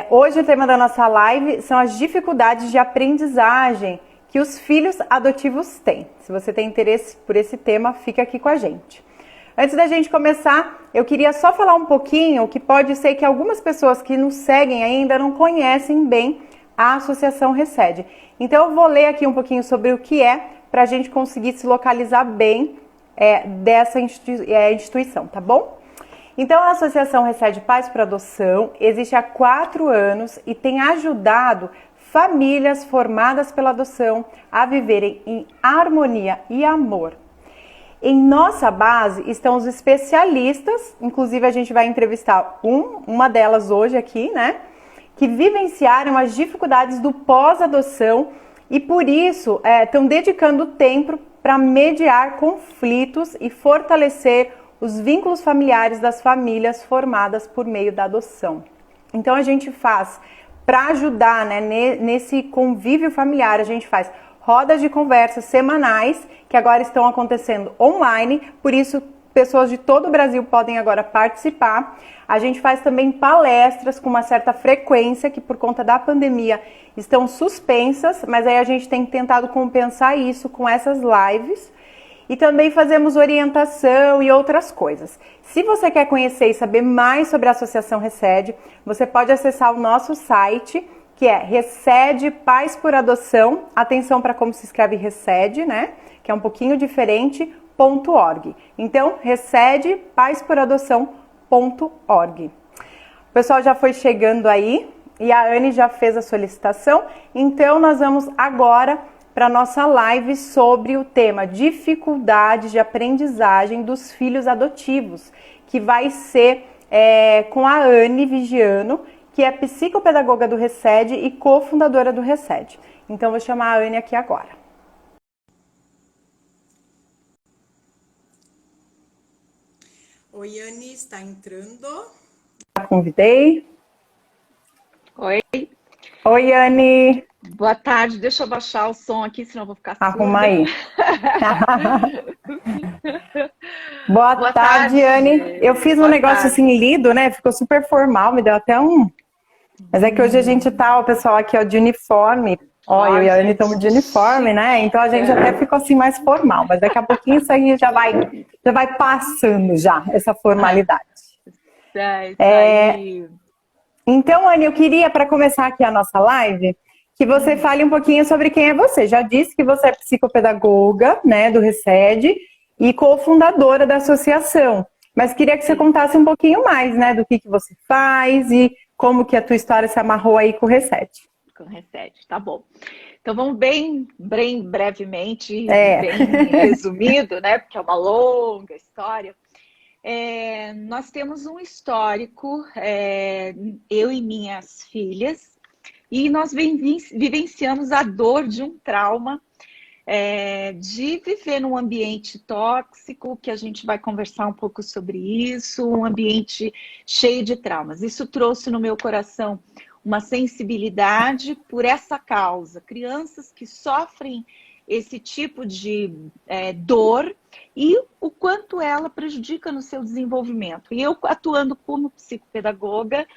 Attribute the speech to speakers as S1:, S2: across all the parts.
S1: Hoje o tema da nossa live são as dificuldades de aprendizagem que os filhos adotivos têm. Se você tem interesse por esse tema, fica aqui com a gente. Antes da gente começar, eu queria só falar um pouquinho que pode ser que algumas pessoas que nos seguem ainda não conhecem bem a Associação Recede. Então eu vou ler aqui um pouquinho sobre o que é, para a gente conseguir se localizar bem dessa instituição, tá bom? Então a Associação Recede Pais por Adoção existe há 4 anos e tem ajudado famílias formadas pela adoção a viverem em harmonia e amor. Em nossa base estão os especialistas, inclusive a gente vai entrevistar uma delas hoje aqui, né? Que vivenciaram as dificuldades do pós-adoção e por isso estão dedicando tempo para mediar conflitos e fortalecer os vínculos familiares das famílias formadas por meio da adoção. Então a gente faz, para ajudar, né, nesse convívio familiar, a gente faz rodas de conversa semanais, que agora estão acontecendo online, por isso pessoas de todo o Brasil podem agora participar. A gente faz também palestras com uma certa frequência, que por conta da pandemia estão suspensas, mas aí a gente tem tentado compensar isso com essas lives. E também fazemos orientação e outras coisas. Se você quer conhecer e saber mais sobre a Associação Recede, você pode acessar o nosso site, que é Recede Pais por Adoção, atenção para como se escreve Recede, né? Que é um pouquinho diferente, .org. Então, recedepaesporadoção.org. O pessoal já foi chegando aí e a Anne já fez a solicitação, então nós vamos agora para a nossa live sobre o tema dificuldades de aprendizagem dos filhos adotivos, que vai ser com a Anne Vigiano, que é psicopedagoga do Recede e cofundadora do Recede. Então, vou chamar a Anne aqui agora. Oi, Anne, está entrando. Já convidei.
S2: Oi.
S1: Oi, Anne.
S2: Boa tarde, deixa eu baixar o som aqui, senão eu vou ficar surda.
S1: Arruma aí. Boa tarde, Anne. Eu fiz um negócio assim lido, né? Ficou super formal, me deu até um... Mas é que hoje a gente tá, o pessoal aqui, ó, de uniforme. Ó, eu e a Anne estamos de uniforme, né? Então a gente até ficou assim mais formal. Mas daqui a pouquinho isso aí já vai passando já, essa formalidade. Então, Anne, eu queria, para começar aqui a nossa live, que você fale um pouquinho sobre quem é você. Já disse que você é psicopedagoga, né, do Recede e cofundadora da associação. Mas queria que você contasse um pouquinho mais, né, do que você faz e como que a tua história se amarrou aí com o Recede.
S2: Com o Recede, tá bom. Então vamos bem brevemente, bem resumido, né, porque é uma longa história. Nós temos um histórico, eu e minhas filhas, e nós vivenciamos a dor de um trauma, de viver num ambiente tóxico, que a gente vai conversar um pouco sobre isso, um ambiente cheio de traumas. Isso trouxe no meu coração uma sensibilidade por essa causa. Crianças que sofrem esse tipo de dor e o quanto ela prejudica no seu desenvolvimento. E eu, atuando como psicopedagoga,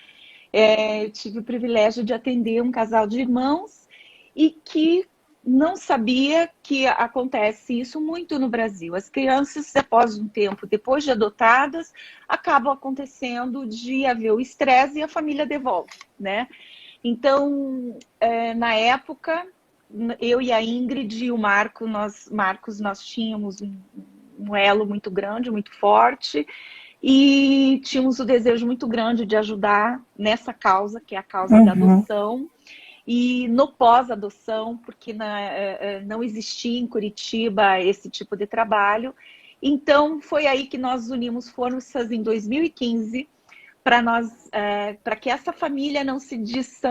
S2: tive o privilégio de atender um casal de irmãos e que não sabia que acontece isso muito no Brasil. As crianças, após um tempo, depois de adotadas, acabam acontecendo de haver o estresse e a família devolve, né? Então, na época, eu e a Ingrid e o Marcos, nós tínhamos um elo muito grande, muito forte, e tínhamos o desejo muito grande de ajudar nessa causa, que é a causa da adoção, e no pós-adoção, porque não existia em Curitiba esse tipo de trabalho. Então, foi aí que nós unimos forças em 2015 para que essa família não se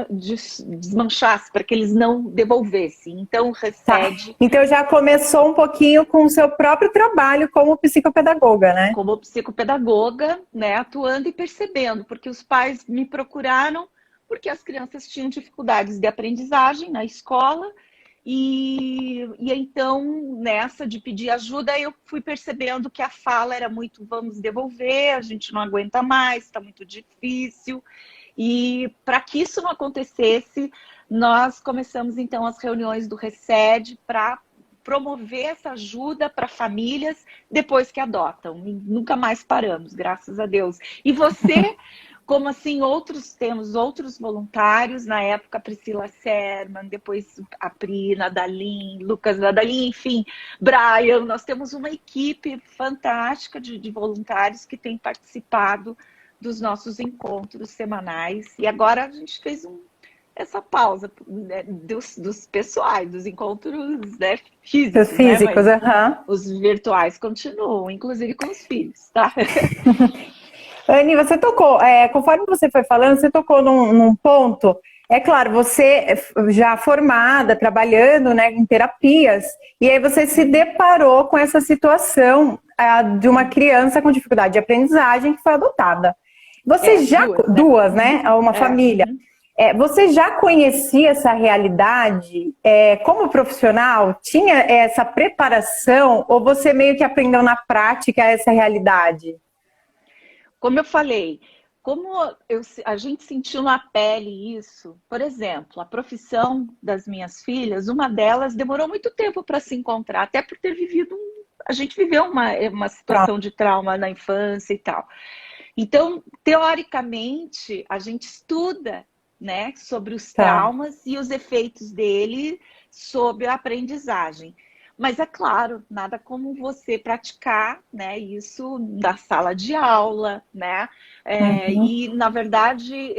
S2: desmanchasse, para que eles não devolvessem. Então, o Recede...
S1: Então, já começou um pouquinho com o seu próprio trabalho como psicopedagoga, né?
S2: Como psicopedagoga, né, atuando e percebendo, porque os pais me procuraram porque as crianças tinham dificuldades de aprendizagem na escola e então, nessa de pedir ajuda, eu fui percebendo que a fala era muito, vamos devolver, a gente não aguenta mais, está muito difícil. E para que isso não acontecesse, nós começamos então as reuniões do RECED para promover essa ajuda para famílias depois que adotam. E nunca mais paramos, graças a Deus. E você, como assim, temos outros voluntários, na época a Priscila Serman, depois a Pri Nadalin, Lucas Nadalin, enfim, Brian, nós temos uma equipe fantástica de voluntários que tem participado dos nossos encontros semanais. E agora a gente fez essa pausa, né, dos pessoais, dos encontros, né, físicos.
S1: Físicos,
S2: né? Os virtuais continuam, inclusive com os filhos, tá?
S1: Anny, você tocou, conforme você foi falando, você tocou num ponto. É claro, você já formada, trabalhando, né, em terapias, e aí você se deparou com essa situação de uma criança com dificuldade de aprendizagem que foi adotada. Você duas, né? Uma família. Você já conhecia essa realidade como profissional? Tinha essa preparação ou você meio que aprendeu na prática essa realidade?
S2: Como eu falei, a gente sentiu na pele isso, por exemplo, a profissão das minhas filhas, uma delas demorou muito tempo para se encontrar, até por ter vivido a gente viveu uma situação de trauma na infância e tal. Então, teoricamente, a gente estuda, né, sobre os traumas e os efeitos dele sobre a aprendizagem. Mas é claro, nada como você praticar, né, isso na sala de aula, né? E, na verdade,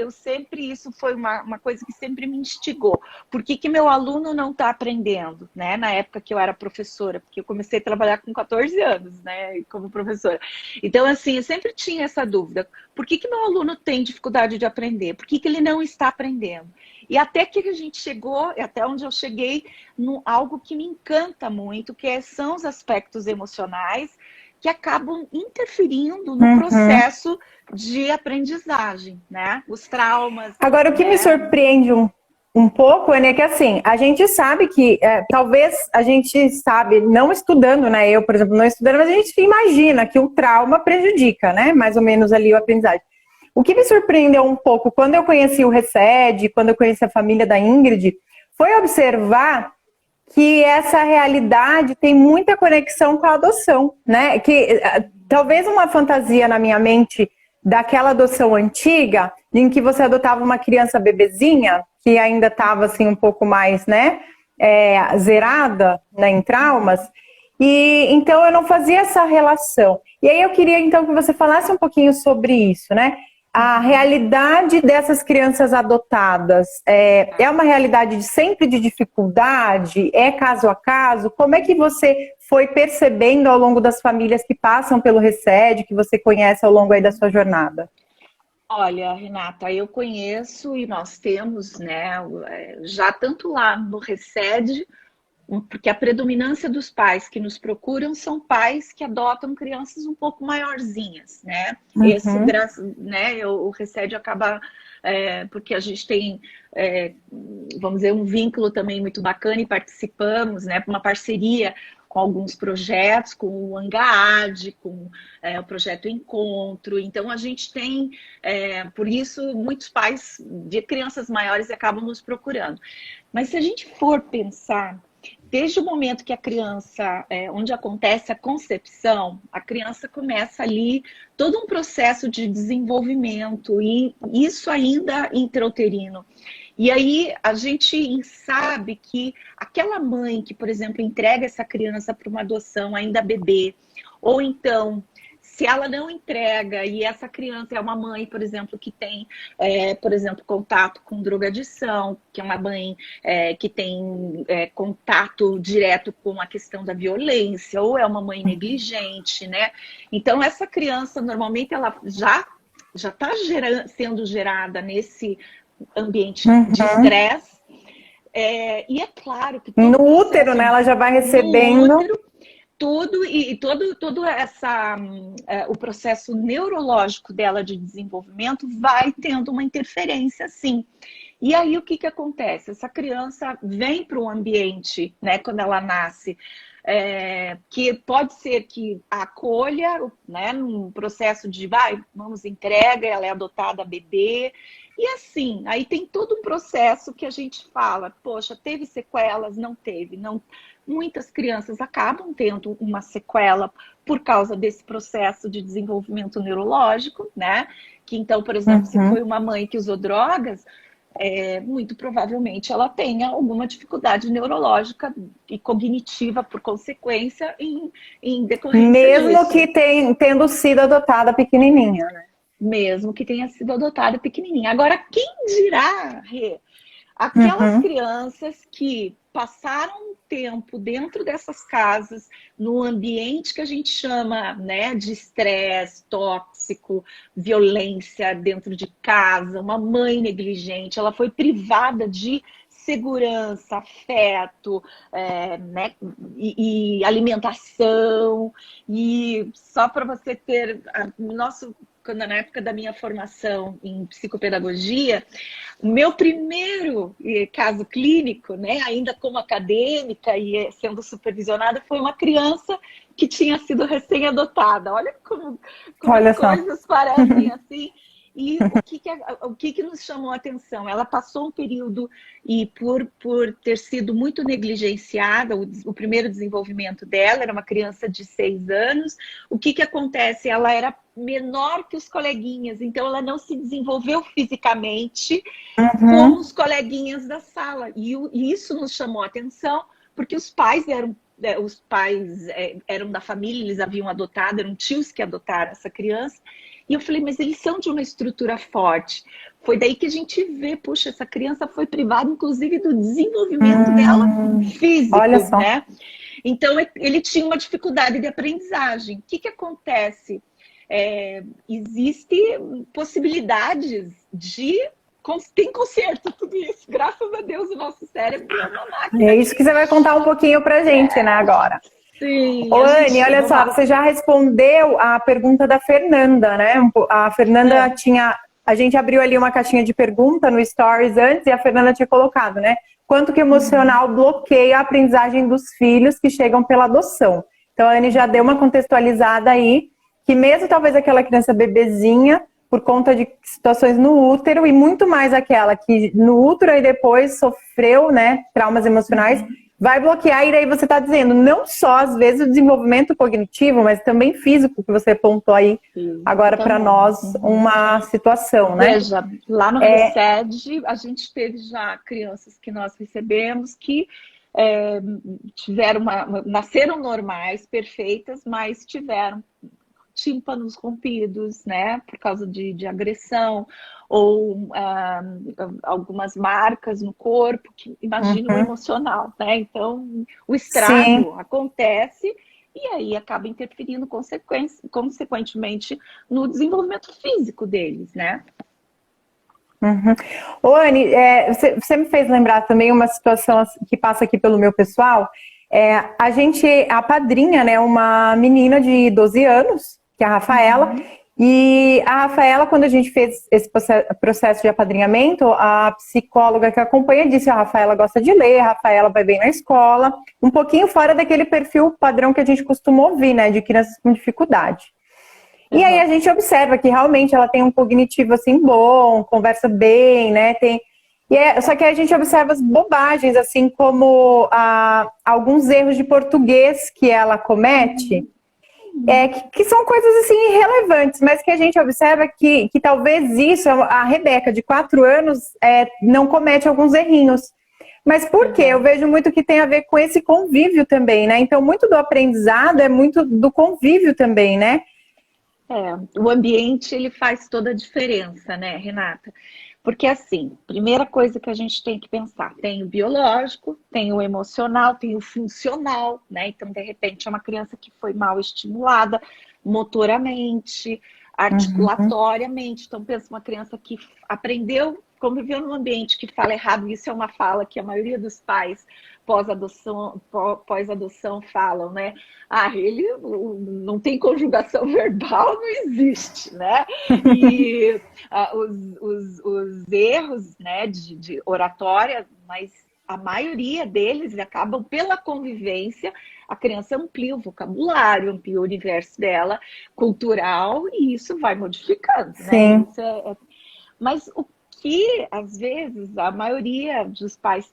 S2: isso foi uma coisa que sempre me instigou. Por que meu aluno não está aprendendo, né? Na época que eu era professora, porque eu comecei a trabalhar com 14 anos, né, como professora. Então, assim, eu sempre tinha essa dúvida. Por que meu aluno tem dificuldade de aprender? Por que ele não está aprendendo? E até que a gente chegou, até onde eu cheguei, algo que me encanta muito, que são os aspectos emocionais que acabam interferindo no processo de aprendizagem, né? Os traumas.
S1: Agora, o que me surpreende um pouco, é que assim, a gente sabe que, talvez a gente sabe, não estudando, né? Eu, por exemplo, não estudando, mas a gente imagina que o trauma prejudica, né? Mais ou menos ali a aprendizagem. O que me surpreendeu um pouco, quando eu conheci o RECED, quando eu conheci a família da Ingrid, foi observar que essa realidade tem muita conexão com a adoção, né? Que talvez uma fantasia na minha mente daquela adoção antiga, em que você adotava uma criança bebezinha, que ainda estava assim um pouco mais, né, zerada, né, em traumas, e então eu não fazia essa relação. E aí eu queria então que você falasse um pouquinho sobre isso, né? A realidade dessas crianças adotadas é uma realidade sempre de dificuldade? É caso a caso? Como é que você foi percebendo ao longo das famílias que passam pelo RECED, que você conhece ao longo aí da sua jornada?
S2: Olha, Renata, eu conheço e nós temos, né, já tanto lá no RECED, porque a predominância dos pais que nos procuram são pais que adotam crianças um pouco maiorzinhas, né? Esse, né, o RECED acaba, porque a gente tem, vamos dizer, um vínculo também muito bacana e participamos, né, uma parceria com alguns projetos, com o ANGAAD, com o projeto Encontro. Então, a gente tem, por isso, muitos pais de crianças maiores acabam nos procurando. Mas se a gente for pensar, desde o momento que a criança, onde acontece a concepção, a criança começa ali todo um processo de desenvolvimento, e isso ainda intrauterino. E aí a gente sabe que aquela mãe que, por exemplo, entrega essa criança para uma adoção ainda bebê, ou então, se ela não entrega e essa criança é uma mãe, por exemplo, que tem, por exemplo, contato com drogadição, que é uma mãe que tem contato direto com a questão da violência, ou é uma mãe negligente, né? Então, essa criança, normalmente, ela já está sendo gerada nesse ambiente de estresse. E é claro que...
S1: No útero, né? Ela já vai recebendo...
S2: No útero, tudo e todo o processo neurológico dela de desenvolvimento vai tendo uma interferência, sim. E aí o que acontece? Essa criança vem para um ambiente, né, quando ela nasce, que pode ser que acolha, né, num processo de vamos entrega, ela é adotada bebê, E assim, aí tem todo um processo que a gente fala, poxa, teve sequelas? Não teve. Não, muitas crianças acabam tendo uma sequela por causa desse processo de desenvolvimento neurológico, né? Que então, por exemplo, se foi uma mãe que usou drogas, muito provavelmente ela tenha alguma dificuldade neurológica e cognitiva por consequência em decorrência
S1: Mesmo
S2: disso.
S1: que tendo sido adotada pequenininha, né?
S2: Mesmo que tenha sido adotada pequenininha. Agora, quem dirá, Rê, aquelas crianças que passaram um tempo dentro dessas casas, no ambiente que a gente chama, né, de estresse tóxico, violência dentro de casa, uma mãe negligente, ela foi privada de segurança, afeto, né, e alimentação. E só para você ter quando na época da minha formação em psicopedagogia, o meu primeiro caso clínico, né, ainda como acadêmica e sendo supervisionada, foi uma criança que tinha sido recém-adotada. Olha como
S1: Olha
S2: as coisas parecem assim. E o que nos chamou a atenção? Ela passou um período e por ter sido muito negligenciada, o primeiro desenvolvimento dela era uma criança de 6 anos. O que acontece? Ela era menor que os coleguinhas, então ela não se desenvolveu fisicamente como os coleguinhas da sala. E isso nos chamou a atenção, porque os pais eram da família, eles haviam adotado, eram tios que adotaram essa criança. E eu falei, mas eles são de uma estrutura forte. Foi daí que a gente vê, puxa, essa criança foi privada, inclusive, do desenvolvimento dela físico,
S1: olha só.
S2: né? Então, ele tinha uma dificuldade de aprendizagem. O que acontece? Existem possibilidades tem conserto tudo isso. Graças a Deus, o nosso cérebro é uma máquina.
S1: É isso que você vai contar um pouquinho pra gente, né, agora.
S2: Sim.
S1: Ô, Anne, olha só, você já respondeu a pergunta da Fernanda, né? A Fernanda tinha... A gente abriu ali uma caixinha de pergunta no Stories antes e a Fernanda tinha colocado, né? Quanto que emocional bloqueia a aprendizagem dos filhos que chegam pela adoção. Então, a Anne já deu uma contextualizada aí, que mesmo talvez aquela criança bebezinha, por conta de situações no útero, e muito mais aquela que no útero e depois sofreu, né, traumas emocionais, vai bloquear. E daí você está dizendo, não só às vezes o desenvolvimento cognitivo, mas também físico, que você apontou aí agora para nós uma situação, né?
S2: Veja, lá no RECED, a gente teve já crianças que nós recebemos que nasceram normais, perfeitas, mas tiveram tímpanos rompidos, né, por causa de agressão, ou algumas marcas no corpo, que imagina o emocional, né? Então, o estrago acontece e aí acaba interferindo consequentemente no desenvolvimento físico deles, né?
S1: Ô, Anne, você me fez lembrar também uma situação que passa aqui pelo meu pessoal. A padrinha, né, uma menina de 12 anos, que é a Rafaela, e a Rafaela, quando a gente fez esse processo de apadrinhamento, a psicóloga que acompanha disse: a Rafaela gosta de ler, a Rafaela vai bem na escola, um pouquinho fora daquele perfil padrão que a gente costuma ouvir, né, de crianças com dificuldade. E aí a gente observa que realmente ela tem um cognitivo assim bom, conversa bem, né, só que a gente observa as bobagens, assim como alguns erros de português que ela comete, que são coisas assim irrelevantes, mas que a gente observa que talvez isso, a Rebeca de 4 anos não comete alguns errinhos. Mas por quê? Eu vejo muito que tem a ver com esse convívio também, né? Então muito do aprendizado é muito do convívio também, né?
S2: O ambiente, ele faz toda a diferença, né, Renata? Porque, assim, primeira coisa que a gente tem que pensar, tem o biológico, tem o emocional, tem o funcional, né? Então, de repente, é uma criança que foi mal estimulada motoramente, articulatoriamente. Então, pensa uma criança que aprendeu, conviveu num ambiente que fala errado. Isso é uma fala que a maioria dos pais pós-adoção falam, né? Ele não tem conjugação verbal, não existe, né? E os erros, né, de oratória, mas a maioria deles acabam pela convivência. A criança amplia o vocabulário, amplia o universo dela, cultural, e isso vai modificando, né? Isso mas o que, às vezes, a maioria dos pais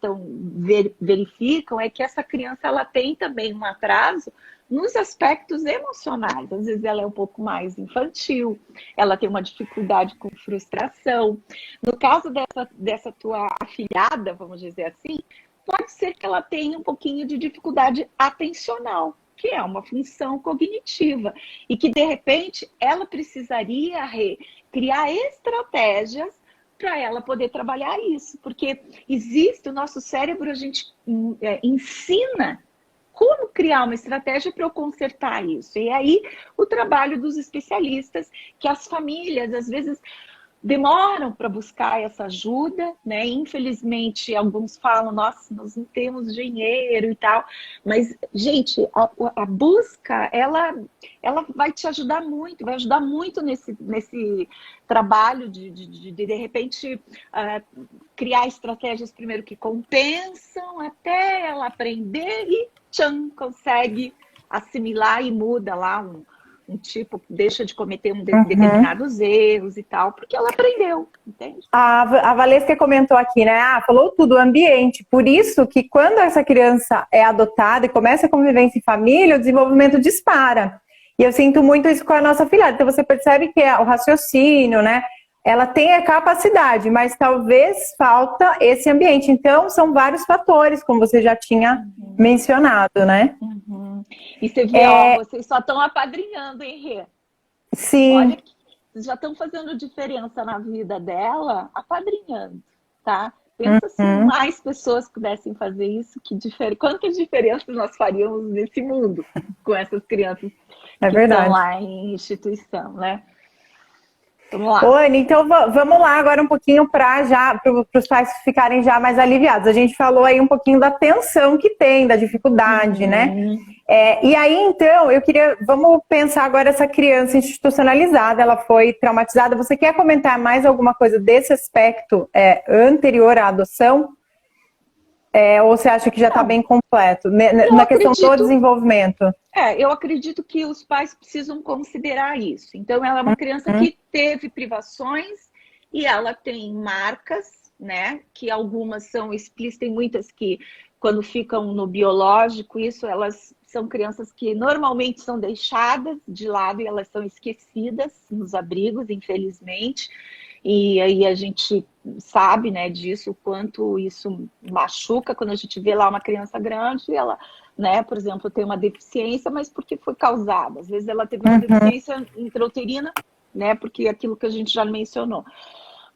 S2: verificam é que essa criança ela tem também um atraso nos aspectos emocionais. Às vezes ela é um pouco mais infantil, ela tem uma dificuldade com frustração. No caso dessa tua afilhada, vamos dizer assim, pode ser que ela tenha um pouquinho de dificuldade atencional, que é uma função cognitiva, e que, de repente, ela precisaria criar estratégias para ela poder trabalhar isso, porque existe, o nosso cérebro, a gente ensina como criar uma estratégia para eu consertar isso. E aí, o trabalho dos especialistas, que as famílias, às vezes, demoram para buscar essa ajuda, né? Infelizmente, alguns falam, nossa, nós não temos dinheiro e tal. Mas, gente, a busca, ela vai te ajudar muito, vai ajudar muito nesse trabalho de repente, criar estratégias primeiro que compensam, até ela aprender e, tchan, consegue assimilar e muda lá um tipo, deixa de cometer determinados erros e tal, porque ela aprendeu, entende?
S1: A Valesca comentou aqui, né? Falou tudo, o ambiente. Por isso que quando essa criança é adotada e começa a convivência em família, o desenvolvimento dispara. E eu sinto muito isso com a nossa filhada. Então você percebe que o raciocínio, né? Ela tem a capacidade, mas talvez falta esse ambiente. Então são vários fatores, como você já tinha mencionado, né?
S2: E você vê, vocês só estão apadrinhando, hein, Rê?
S1: Sim.
S2: Olha, vocês já estão fazendo diferença na vida dela, apadrinhando, tá? Pensa se mais pessoas pudessem fazer isso, quantas diferenças nós faríamos nesse mundo com essas crianças que estão lá em instituição, né? Vamos lá.
S1: Anne, então vamos lá agora um pouquinho para os pais ficarem já mais aliviados. A gente falou aí um pouquinho da tensão que tem, da dificuldade, né? E aí, então, vamos pensar agora essa criança institucionalizada, ela foi traumatizada. Você quer comentar mais alguma coisa desse aspecto anterior à adoção? Ou você acha que já está bem completo? Na questão do desenvolvimento.
S2: Eu acredito que os pais precisam considerar isso. Então, ela é uma criança que teve privações e ela tem marcas, né? Que algumas são explícitas, tem muitas que, quando ficam no biológico, elas são crianças que normalmente são deixadas de lado e elas são esquecidas nos abrigos, infelizmente. E aí a gente sabe, né, disso, o quanto isso machuca quando a gente vê lá uma criança grande e ela, né, por exemplo, tem uma deficiência, mas porque foi causada. Às vezes ela teve uma deficiência intrauterina, né, porque aquilo que a gente já mencionou.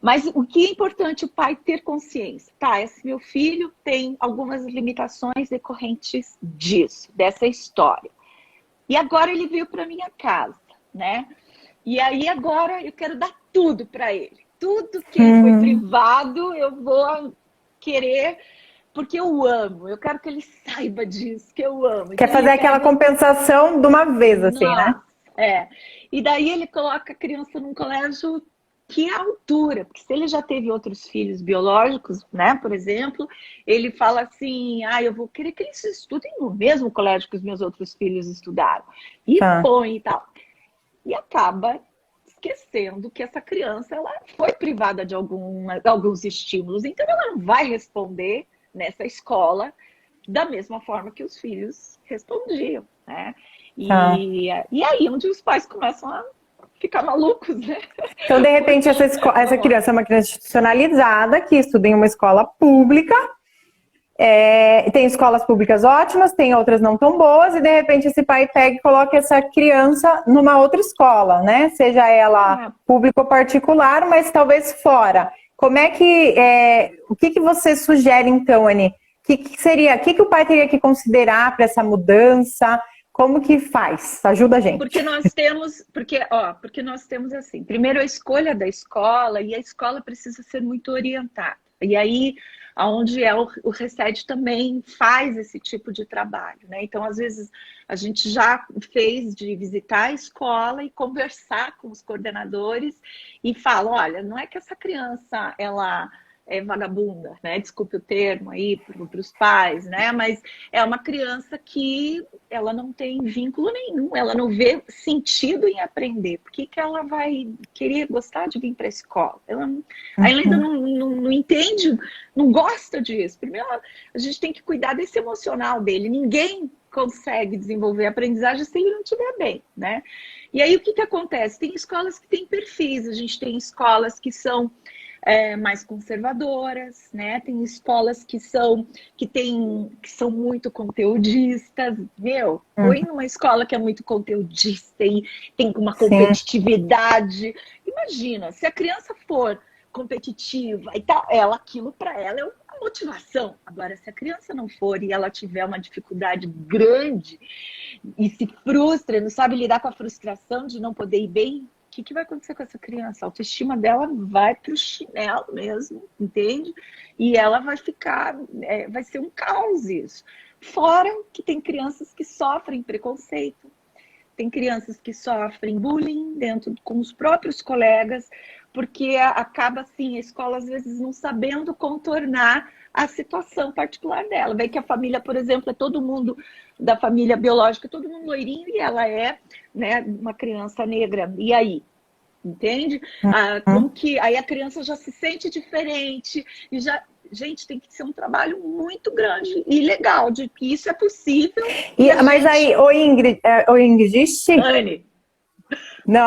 S2: Mas o que é importante o pai ter consciência? Tá, esse meu filho tem algumas limitações decorrentes disso, dessa história. E agora ele veio para minha casa, né? E aí agora eu quero dar tudo para ele. Tudo que ele foi privado, eu vou querer, porque eu amo. Eu quero que ele saiba disso, que eu amo.
S1: Quer fazer aquela compensação de uma vez, assim, né?
S2: E daí ele coloca a criança num colégio que é a altura. Porque se ele já teve outros filhos biológicos, né, por exemplo, ele fala assim, eu vou querer que eles estudem no mesmo colégio que os meus outros filhos estudaram. E põe e tal. E acaba esquecendo que essa criança ela foi privada de alguns estímulos, então ela não vai responder nessa escola da mesma forma que os filhos respondiam, né? E aí onde os pais começam a ficar malucos, né?
S1: Então, de repente, essa criança é uma criança institucionalizada que estuda em uma escola pública. Tem escolas públicas ótimas, tem outras não tão boas, e de repente esse pai pega e coloca essa criança numa outra escola, né? Seja ela pública ou particular, mas talvez fora. Como é que. O que você sugere, então, Anny? O que o pai teria que considerar para essa mudança? Como que faz? Ajuda a gente.
S2: Porque nós temos assim, primeiro a escolha da escola, e a escola precisa ser muito orientada. E aí, onde o RECED também faz esse tipo de trabalho, né? Então, às vezes, a gente já fez de visitar a escola e conversar com os coordenadores e fala, olha, não é que essa criança, ela vagabunda, né? Desculpe o termo aí para os pais, né? Mas é uma criança que ela não tem vínculo nenhum, ela não vê sentido em aprender. Por que ela vai querer gostar de vir para a escola? Ela ainda não entende, não gosta disso. Primeiro, a gente tem que cuidar desse emocional dele. Ninguém consegue desenvolver a aprendizagem se ele não estiver bem, né? E aí o que acontece? Tem escolas que têm perfis, a gente tem escolas que são mais conservadoras, né? Tem escolas que são muito conteudistas. Foi numa escola que é muito conteudista e tem uma competitividade. Imagina, se a criança for competitiva e tal, aquilo para ela é uma motivação. Agora, se a criança não for e ela tiver uma dificuldade grande e se frustra, não sabe lidar com a frustração de não poder ir bem, o que vai acontecer com essa criança? A autoestima dela vai pro chinelo mesmo, entende? E ela vai ficar, vai ser um caos isso. Fora que tem crianças que sofrem preconceito, tem crianças que sofrem bullying com os próprios colegas, porque acaba assim, a escola às vezes não sabendo contornar a situação particular dela. Vê que a família, por exemplo, é todo mundo da família biológica, todo mundo loirinho, e ela é, né, uma criança negra. E aí? Entende? Como que aí a criança já se sente diferente e já... Gente, tem que ser um trabalho muito grande e legal, de que isso é possível.
S1: Mas aí, Ingrid,
S2: Anne.
S1: Não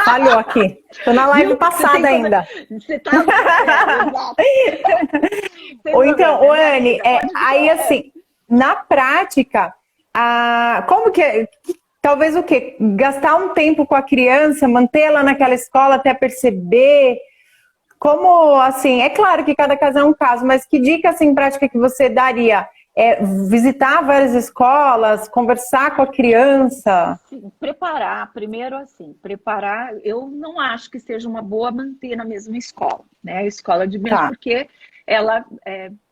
S1: falhou aqui. Estou na live passada ainda.
S2: Você tá...
S1: Ou então, Anne, aí assim, na prática, como que talvez o quê? Gastar um tempo com a criança, mantê-la naquela escola até perceber como, assim, é claro que cada caso é um caso, mas que dica, assim, prática que você daria? Visitar várias escolas, conversar com a criança?
S2: Sim, primeiro assim, eu não acho que seja uma boa manter na mesma escola, né? A escola de mesmo, porque ela,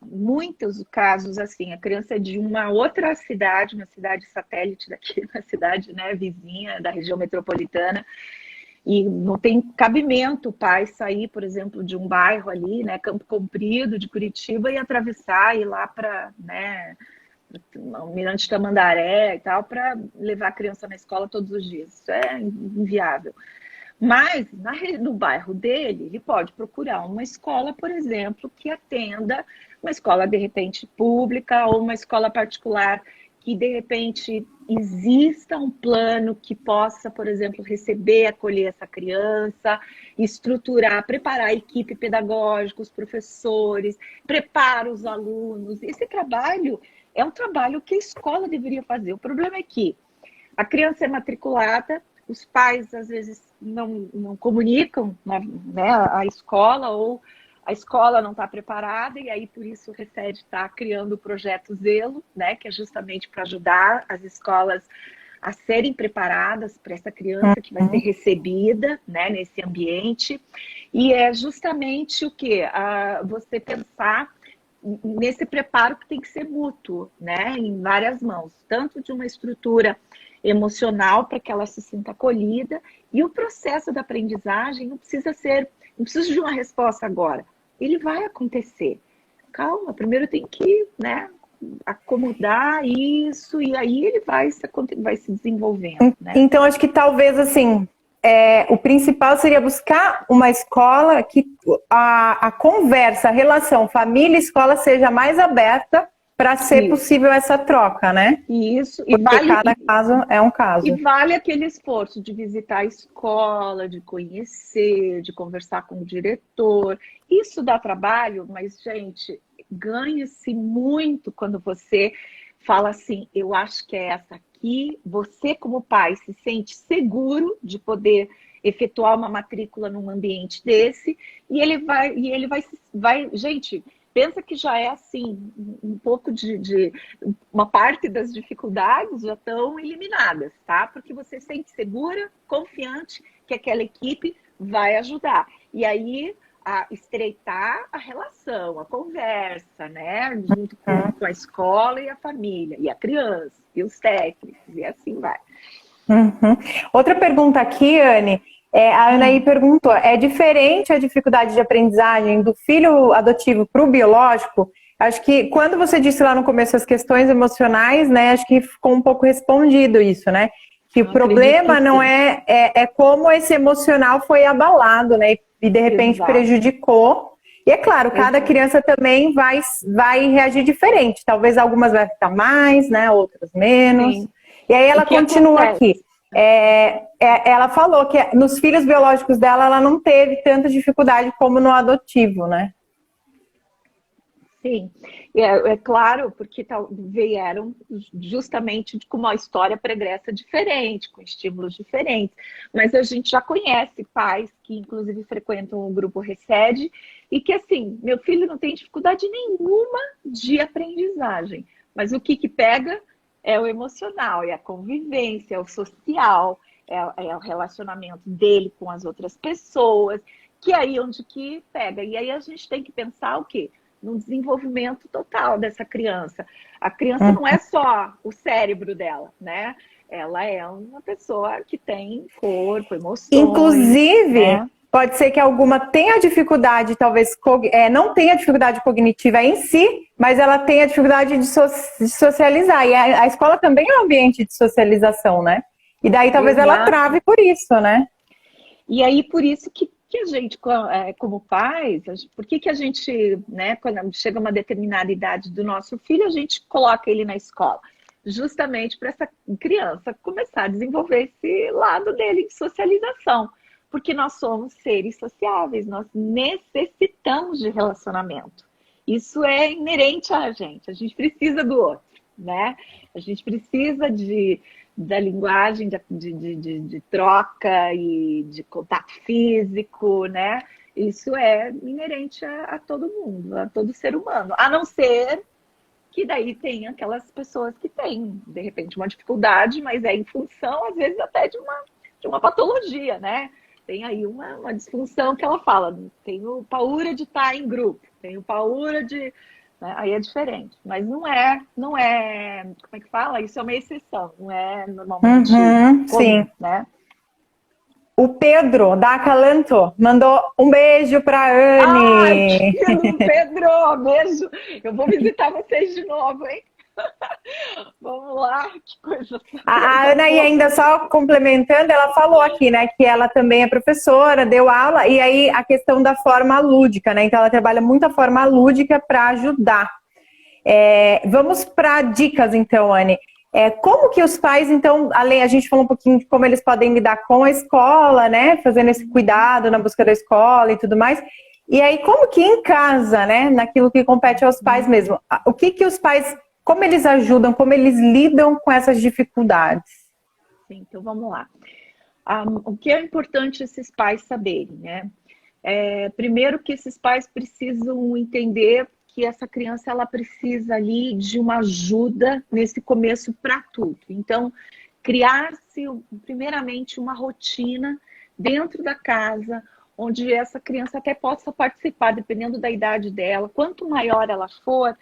S2: muitos casos, assim, a criança é de uma outra cidade, uma cidade satélite daqui, uma cidade, né, vizinha da região metropolitana, e não tem cabimento o pai sair, por exemplo, de um bairro ali, né, Campo Comprido, de Curitiba, e atravessar, ir lá para, né, Mirante Tamandaré e tal, para levar a criança na escola todos os dias. Isso é inviável. Mas, no bairro dele, ele pode procurar uma escola, por exemplo, que atenda, uma escola, de repente, pública ou uma escola particular, que, de repente, exista um plano que possa, por exemplo, receber, acolher essa criança, estruturar, preparar a equipe pedagógica, os professores, prepara os alunos. Esse trabalho é um trabalho que a escola deveria fazer. O problema é que a criança é matriculada, os pais, às vezes, não comunicam, né, a escola, ou a escola não está preparada, e aí por isso o RECED está criando o projeto Zelo, né, que é justamente para ajudar as escolas a serem preparadas para essa criança que vai ser recebida, né, nesse ambiente. E é justamente o quê? Você pensar nesse preparo que tem que ser mútuo, né, em várias mãos, tanto de uma estrutura emocional para que ela se sinta acolhida, e o processo da aprendizagem não precisa de uma resposta agora, ele vai acontecer. Calma, primeiro tem que, né, acomodar isso, e aí ele vai se desenvolvendo, né?
S1: Então, acho que talvez, assim, o principal seria buscar uma escola que a conversa, a relação família-escola seja mais aberta para ser possível essa troca, né?
S2: Isso.
S1: Porque cada caso é um caso.
S2: E vale aquele esforço de visitar a escola, de conhecer, de conversar com o diretor. Isso dá trabalho, mas, gente, ganha-se muito quando você fala assim, eu acho que é essa aqui. Você, como pai, se sente seguro de poder efetuar uma matrícula num ambiente desse, e ele vai, gente, pensa que já é assim, um pouco de uma parte das dificuldades já estão eliminadas, tá? Porque você se sente segura, confiante que aquela equipe vai ajudar. E aí, a estreitar a relação, a conversa, né? Junto com a escola e a família, e a criança, e os técnicos, e assim vai.
S1: Outra pergunta aqui, Anne, A Anaí perguntou, é diferente a dificuldade de aprendizagem do filho adotivo para o biológico? Acho que quando você disse lá no começo as questões emocionais, né, acho que ficou um pouco respondido isso, né? Que o problema não é como esse emocional foi abalado, né? E de repente prejudicou. E é claro, cada criança também vai reagir diferente. Talvez algumas vai ficar mais, né? Outras menos. Sim. E aí ela continua aqui. Ela falou que nos filhos biológicos dela ela não teve tanta dificuldade como no adotivo, né?
S2: Sim, é claro, porque vieram justamente com uma história pregressa diferente, com estímulos diferentes. Mas a gente já conhece pais que, inclusive, frequentam o grupo Recede e que, assim, meu filho não tem dificuldade nenhuma de aprendizagem. Mas o que pega é o emocional, é a convivência, é o social, é o relacionamento dele com as outras pessoas, que é aí onde que pega. E aí a gente tem que pensar o quê? No desenvolvimento total dessa criança. A criança não é só o cérebro dela, né? Ela é uma pessoa que tem corpo, emoções.
S1: Inclusive, né? Pode ser que alguma tenha dificuldade, talvez não tenha dificuldade cognitiva em si, mas ela tenha dificuldade de socializar. E a escola também é um ambiente de socialização, né? E daí talvez ela trave por isso, né?
S2: E aí, por isso que a gente, como pais, por que a gente, né, quando chega uma determinada idade do nosso filho, a gente coloca ele na escola? Justamente para essa criança começar a desenvolver esse lado dele de socialização. Porque nós somos seres sociáveis, nós necessitamos de relacionamento. Isso é inerente a gente precisa do outro, né? A gente precisa da linguagem de troca e de contato físico, né? Isso é inerente a todo mundo, a todo ser humano. A não ser que daí tem aquelas pessoas que têm, de repente, uma dificuldade, mas é em função, às vezes, até de uma patologia, né? Tem aí uma disfunção que ela fala, tenho paura de estar em grupo, tenho paura de... Né? Aí é diferente, mas não é, como é que fala? Isso é uma exceção, não é normalmente comum,
S1: sim.
S2: Né?
S1: O Pedro, da Acalanto, mandou um beijo pra Anne.
S2: Pedro, beijo. Eu vou visitar vocês de novo, hein? Vamos lá, que coisa.
S1: A Ana, e ainda só complementando, ela falou aqui, né, que ela também é professora, deu aula, e aí a questão da forma lúdica, né? Então ela trabalha muito a forma lúdica para ajudar. Vamos para dicas, então, Anne. Como que os pais, então, além, a gente falou um pouquinho de como eles podem lidar com a escola, né? Fazendo esse cuidado na busca da escola e tudo mais. E aí, como que em casa, né? Naquilo que compete aos pais mesmo. O que os pais, como eles ajudam, como eles lidam com essas dificuldades?
S2: Sim, então vamos lá. O que é importante esses pais saberem, né? Primeiro que esses pais precisam entender que essa criança ela precisa ali de uma ajuda nesse começo para tudo. Então, criar-se primeiramente uma rotina dentro da casa, onde essa criança até possa participar, dependendo da idade dela. Quanto maior ela for,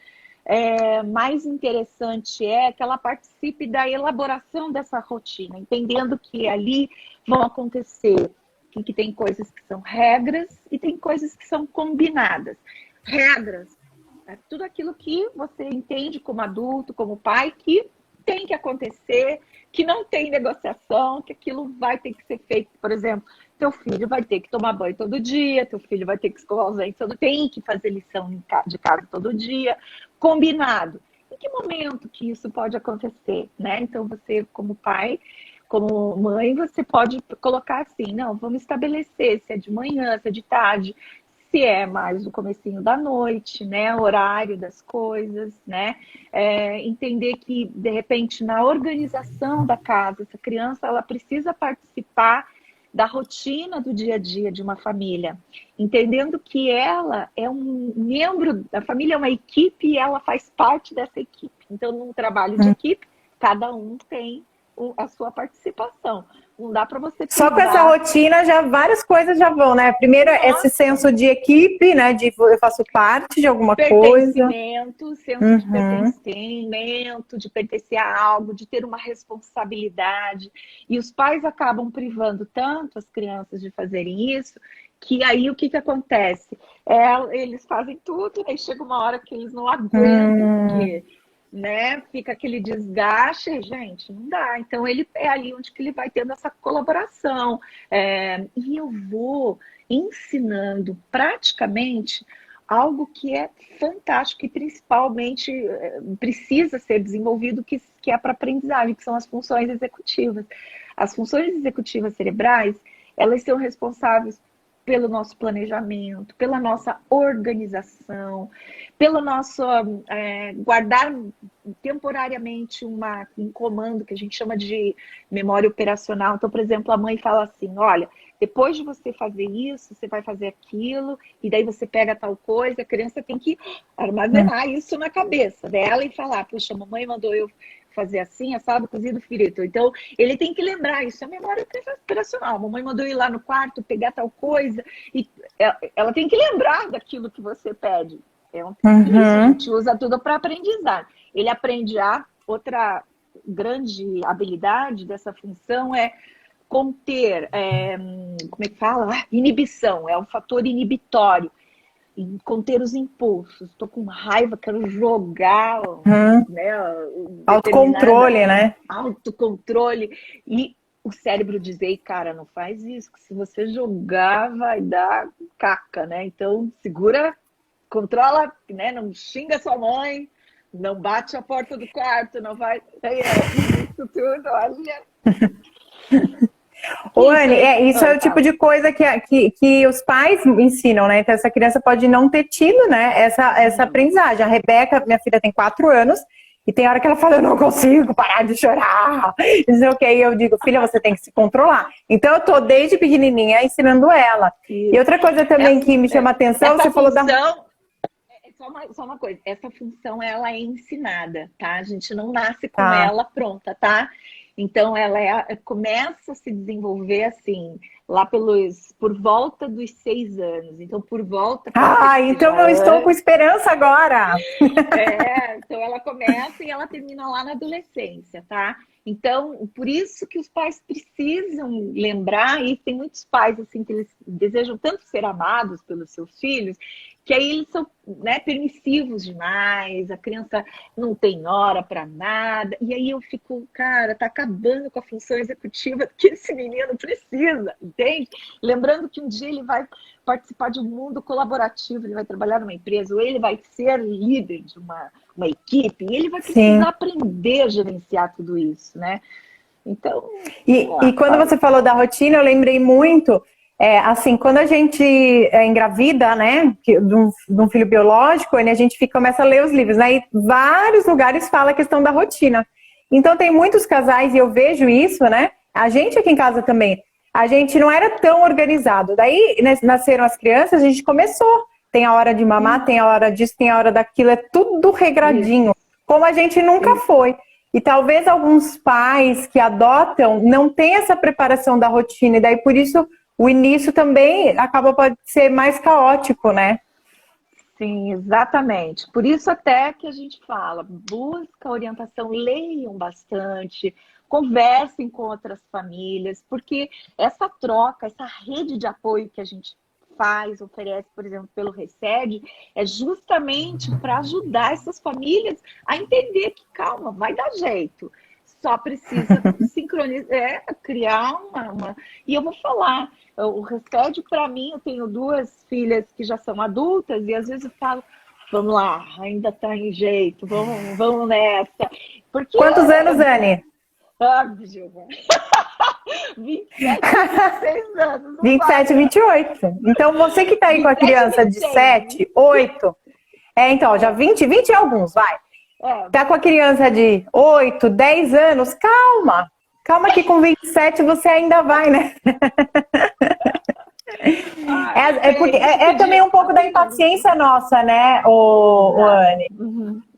S2: mais interessante é que ela participe da elaboração dessa rotina, entendendo que ali vão acontecer que tem coisas que são regras e tem coisas que são combinadas. Regras é tudo aquilo que você entende como adulto, como pai, que tem que acontecer, que não tem negociação, que aquilo vai ter que ser feito. Por exemplo, teu filho vai ter que tomar banho todo dia, teu filho vai ter que escovar os dentes todo dia, tem que fazer lição de casa todo dia, combinado. Em que momento que isso pode acontecer, né? Então você, como pai, como mãe, você pode colocar assim, não, vamos estabelecer se é de manhã, se é de tarde, se é mais no comecinho da noite, né, horário das coisas, né, entender que, de repente, na organização da casa, essa criança, ela precisa participar da rotina do dia a dia de uma família, entendendo que ela é um membro, a família é uma equipe e ela faz parte dessa equipe. Então, num trabalho de equipe, cada um tem a sua participação. Não dá para você
S1: só com essa rotina, já várias coisas já vão, né? Primeiro, esse senso de equipe, né? De eu faço parte de alguma coisa.
S2: Senso de pertencimento, de pertencer a algo, de ter uma responsabilidade. E os pais acabam privando tanto as crianças de fazerem isso, que aí o que acontece? Eles fazem tudo, aí chega uma hora que eles não aguentam, porque... né? Fica aquele desgaste, gente, não dá. Então ele é ali onde que ele vai tendo essa colaboração. E eu vou ensinando praticamente algo que é fantástico e principalmente precisa ser desenvolvido, que é para aprendizagem, que são as funções executivas. As funções executivas cerebrais, elas são responsáveis pelo nosso planejamento, pela nossa organização, pelo nosso guardar temporariamente um comando que a gente chama de memória operacional. Então, por exemplo, a mãe fala assim, olha, depois de você fazer isso, você vai fazer aquilo, e daí você pega tal coisa, a criança tem que armazenar isso na cabeça dela e falar, puxa, a mamãe mandou eu fazer assim, assado, cozido, frito. Então, ele tem que lembrar, isso é memória operacional. A mamãe mandou ir lá no quarto, pegar tal coisa, e ela tem que lembrar daquilo que você pede. Isso, a gente usa tudo para aprendizagem. Ele aprende outra grande habilidade dessa função é conter, como é que fala? Inibição, é um fator inibitório. Conter os impulsos. Estou com raiva, quero jogar, né?
S1: Autocontrole, né?
S2: Autocontrole. E o cérebro diz, ei, cara, não faz isso, que se você jogar vai dar caca, né? Então, segura, controla, né? Não xinga sua mãe, não bate a porta do quarto, não vai... Isso tudo, olha...
S1: Ô, Anne, isso é o tipo de coisa que os pais ensinam, né? Então, essa criança pode não ter tido, né, essa aprendizagem. A Rebeca, minha filha, tem 4 anos, e tem hora que ela fala, eu não consigo parar de chorar. Dizer o que eu digo, filha, você tem que se controlar. Então, eu tô desde pequenininha ensinando ela. Isso. E outra coisa também que me chama a atenção, você falou da...
S2: Só uma coisa, essa função, ela é ensinada, tá? A gente não nasce com ela pronta, tá? Então, ela começa a se desenvolver assim, lá por volta dos 6 anos. Então, por volta...
S1: então eu estou com esperança agora!
S2: Então ela começa e ela termina lá na adolescência, tá? Então, por isso que os pais precisam lembrar, e tem muitos pais assim que eles desejam tanto ser amados pelos seus filhos, que aí eles são, né, permissivos demais, a criança não tem hora para nada, e aí eu fico, cara, tá acabando com a função executiva que esse menino precisa, entende? Lembrando que um dia ele vai participar de um mundo colaborativo, ele vai trabalhar numa empresa, ou ele vai ser líder de uma equipe, e ele vai precisar aprender a gerenciar tudo isso, né? Então...
S1: E quando você falou da rotina, eu lembrei muito... assim, quando a gente engravida, né, de um filho biológico, a gente começa a ler os livros, né, e vários lugares fala a questão da rotina. Então, tem muitos casais, e eu vejo isso, né, a gente aqui em casa também, a gente não era tão organizado. Daí, nasceram as crianças, a gente começou. Tem a hora de mamar, tem a hora disso, tem a hora daquilo, é tudo regradinho, como a gente nunca foi. E talvez alguns pais que adotam não tenham essa preparação da rotina, e daí por isso... o início também pode ser mais caótico, né?
S2: Sim, exatamente. Por isso até que a gente fala, busca orientação, leiam bastante, conversem com outras famílias, porque essa troca, essa rede de apoio que a gente oferece, por exemplo, pelo ReCED, é justamente para ajudar essas famílias a entender que, calma, vai dar jeito. Só precisa sincronizar, criar uma... E eu vou falar, o ReCED, para mim, eu tenho 2 filhas que já são adultas, e às vezes eu falo, vamos lá, ainda tá em jeito, vamos nessa. Porque,
S1: quantos anos, Anne?
S2: Gilva. 27, 26 anos.
S1: 27, 28. Então, você que tá aí 27, com a criança 26, de 7, 8... então, já 20 e alguns, vai. Tá com a criança de 8, 10 anos, calma. Calma que com 27 você ainda vai, né? Porque também um pouco da impaciência nossa, né, Anne?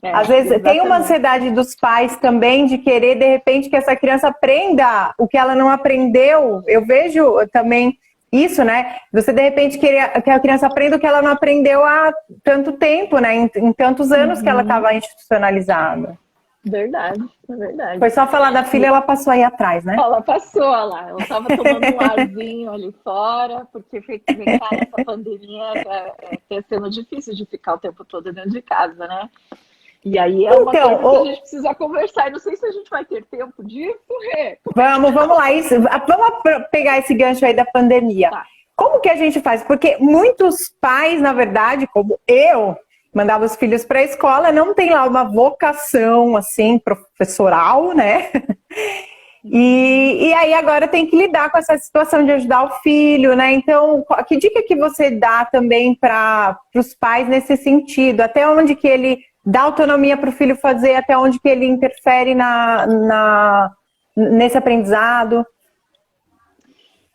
S1: Às vezes tem uma ansiedade dos pais também de querer, de repente, que essa criança aprenda o que ela não aprendeu. Eu vejo também isso, né? Você, de repente, querer que a criança aprenda o que ela não aprendeu há tanto tempo, né? Em tantos anos que ela estava institucionalizada.
S2: Verdade, é verdade.
S1: Foi só falar da filha, ela passou aí atrás, né?
S2: Ela passou lá, ela estava tomando um arzinho ali fora, porque vem cá nessa pandemia, tá sendo difícil de ficar o tempo todo dentro de casa, né? E aí é uma coisa que a gente precisa conversar. Eu não sei se a gente vai ter tempo disso, Rê.
S1: Vamos lá. Vamos pegar esse gancho aí da pandemia. Tá. Como que a gente faz? Porque muitos pais, na verdade, como eu, mandava os filhos para a escola, não tem lá uma vocação, assim, professoral, né? E aí agora tem que lidar com essa situação de ajudar o filho, né? Então, que dica que você dá também para os pais nesse sentido? Até onde que ele dá autonomia para o filho fazer, até onde que ele interfere nesse aprendizado?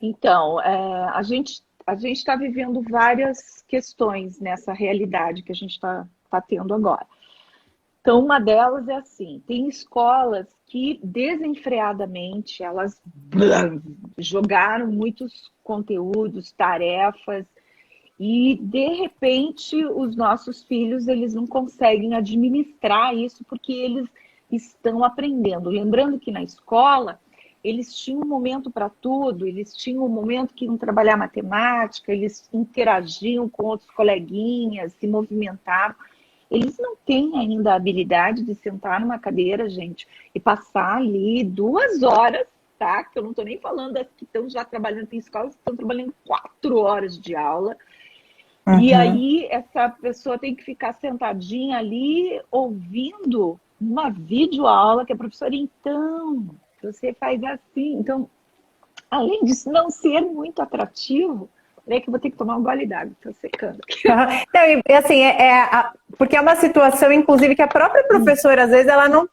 S2: Então, a gente está vivendo várias questões nessa realidade que a gente está tendo agora. Então, uma delas é assim, tem escolas que desenfreadamente elas jogaram muitos conteúdos, tarefas, e de repente os nossos filhos eles não conseguem administrar isso porque eles estão aprendendo. Lembrando que na escola eles tinham um momento para tudo, eles tinham um momento que iam trabalhar matemática, eles interagiam com outros coleguinhas, se movimentavam. Eles não têm ainda a habilidade de sentar numa cadeira, gente, e passar ali 2 horas, tá? Que eu não estou nem falando das que estão já trabalhando, tem escolas que estão trabalhando 4 horas de aula. Uhum. E aí essa pessoa tem que ficar sentadinha ali ouvindo uma videoaula que a professora, então, você faz assim. Então, além disso não ser muito atrativo, é que eu vou ter que tomar um gole d'água, tô secando.
S1: Então, assim, porque é uma situação, inclusive, que a própria professora, às vezes, ela não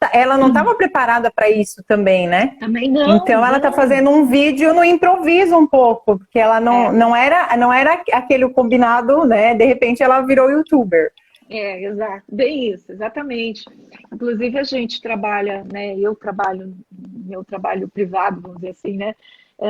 S1: estava preparada para isso também, né?
S2: Também não.
S1: Então, ela está fazendo um vídeo no improviso um pouco, porque ela não era aquele combinado, né? De repente, ela virou youtuber.
S2: Exato. Bem isso, exatamente. Inclusive, a gente trabalha, né? Eu trabalho, meu trabalho privado, vamos dizer assim, né?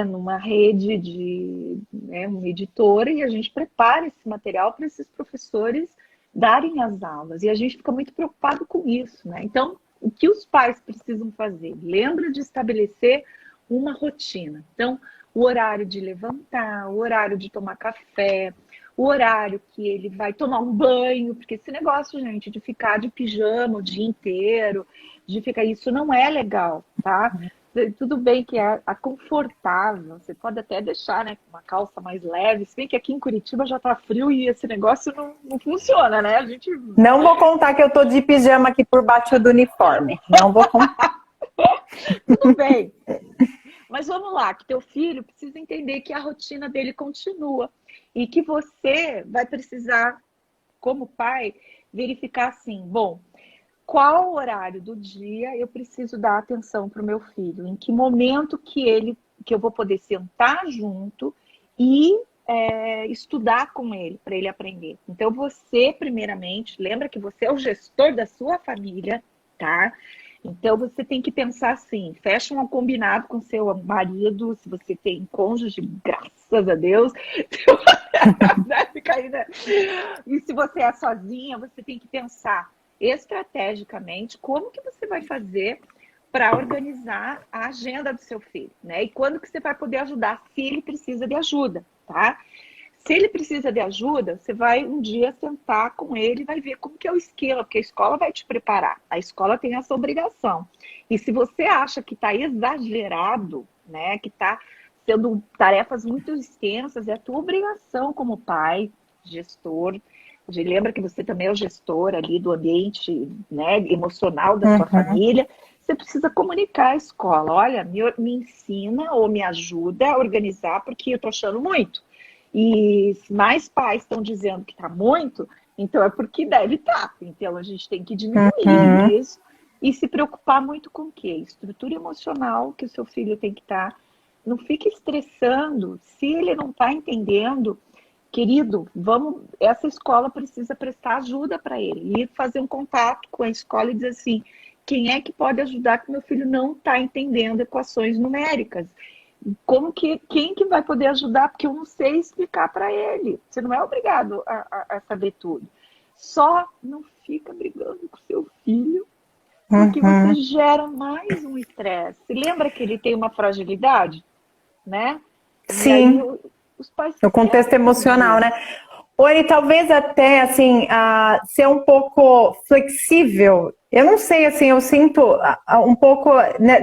S2: Numa rede de uma editora, e a gente prepara esse material para esses professores darem as aulas. E a gente fica muito preocupado com isso, né? Então, o que os pais precisam fazer? Lembra de estabelecer uma rotina. Então, o horário de levantar, o horário de tomar café, o horário que ele vai tomar um banho, porque esse negócio, gente, de ficar de pijama o dia inteiro, isso não é legal, tá? Tudo bem que é confortável, você pode até deixar, né, uma calça mais leve, se bem que aqui em Curitiba já tá frio e esse negócio não funciona, né? A gente...
S1: Não vou contar que eu tô de pijama aqui por baixo do uniforme, não vou contar.
S2: Tudo bem. Mas vamos lá, que teu filho precisa entender que a rotina dele continua e que você vai precisar, como pai, verificar assim, bom, qual horário do dia eu preciso dar atenção para o meu filho? Em que momento que eu vou poder sentar junto e estudar com ele, para ele aprender? Então, você, primeiramente, lembra que você é o gestor da sua família, tá? Então, você tem que pensar assim, fecha um combinado com seu marido, se você tem cônjuge, graças a Deus. E se você é sozinha, você tem que pensar estrategicamente como que você vai fazer para organizar a agenda do seu filho, né? E quando que você vai poder ajudar, se ele precisa de ajuda, tá? Se ele precisa de ajuda, você vai um dia sentar com ele e vai ver como que é o esquema, porque a escola vai te preparar. A escola tem essa obrigação. E se você acha que está exagerado, né, que está sendo tarefas muito extensas, é a tua obrigação como pai, gestor. Lembra que você também é o gestor ali do ambiente, né, emocional da sua família. Você precisa comunicar à escola. Olha, me ensina ou me ajuda a organizar, porque eu estou achando muito. E se mais pais estão dizendo que está muito, então é porque deve estar. Então a gente tem que diminuir isso e se preocupar muito com o quê? Estrutura emocional que o seu filho tem que estar. Não fique estressando se ele não está entendendo querido, essa escola precisa prestar ajuda para ele. E fazer um contato com a escola e dizer assim, quem é que pode ajudar que meu filho não está entendendo equações numéricas? Quem que vai poder ajudar? Porque eu não sei explicar para ele. Você não é obrigado a saber tudo. Só não fica brigando com seu filho, porque você gera mais um estresse. Você lembra que ele tem uma fragilidade, né?
S1: Sim.
S2: E aí, os pais
S1: o contexto emocional, né? Oi, talvez até, assim, ser um pouco flexível. Eu não sei, assim, eu sinto um pouco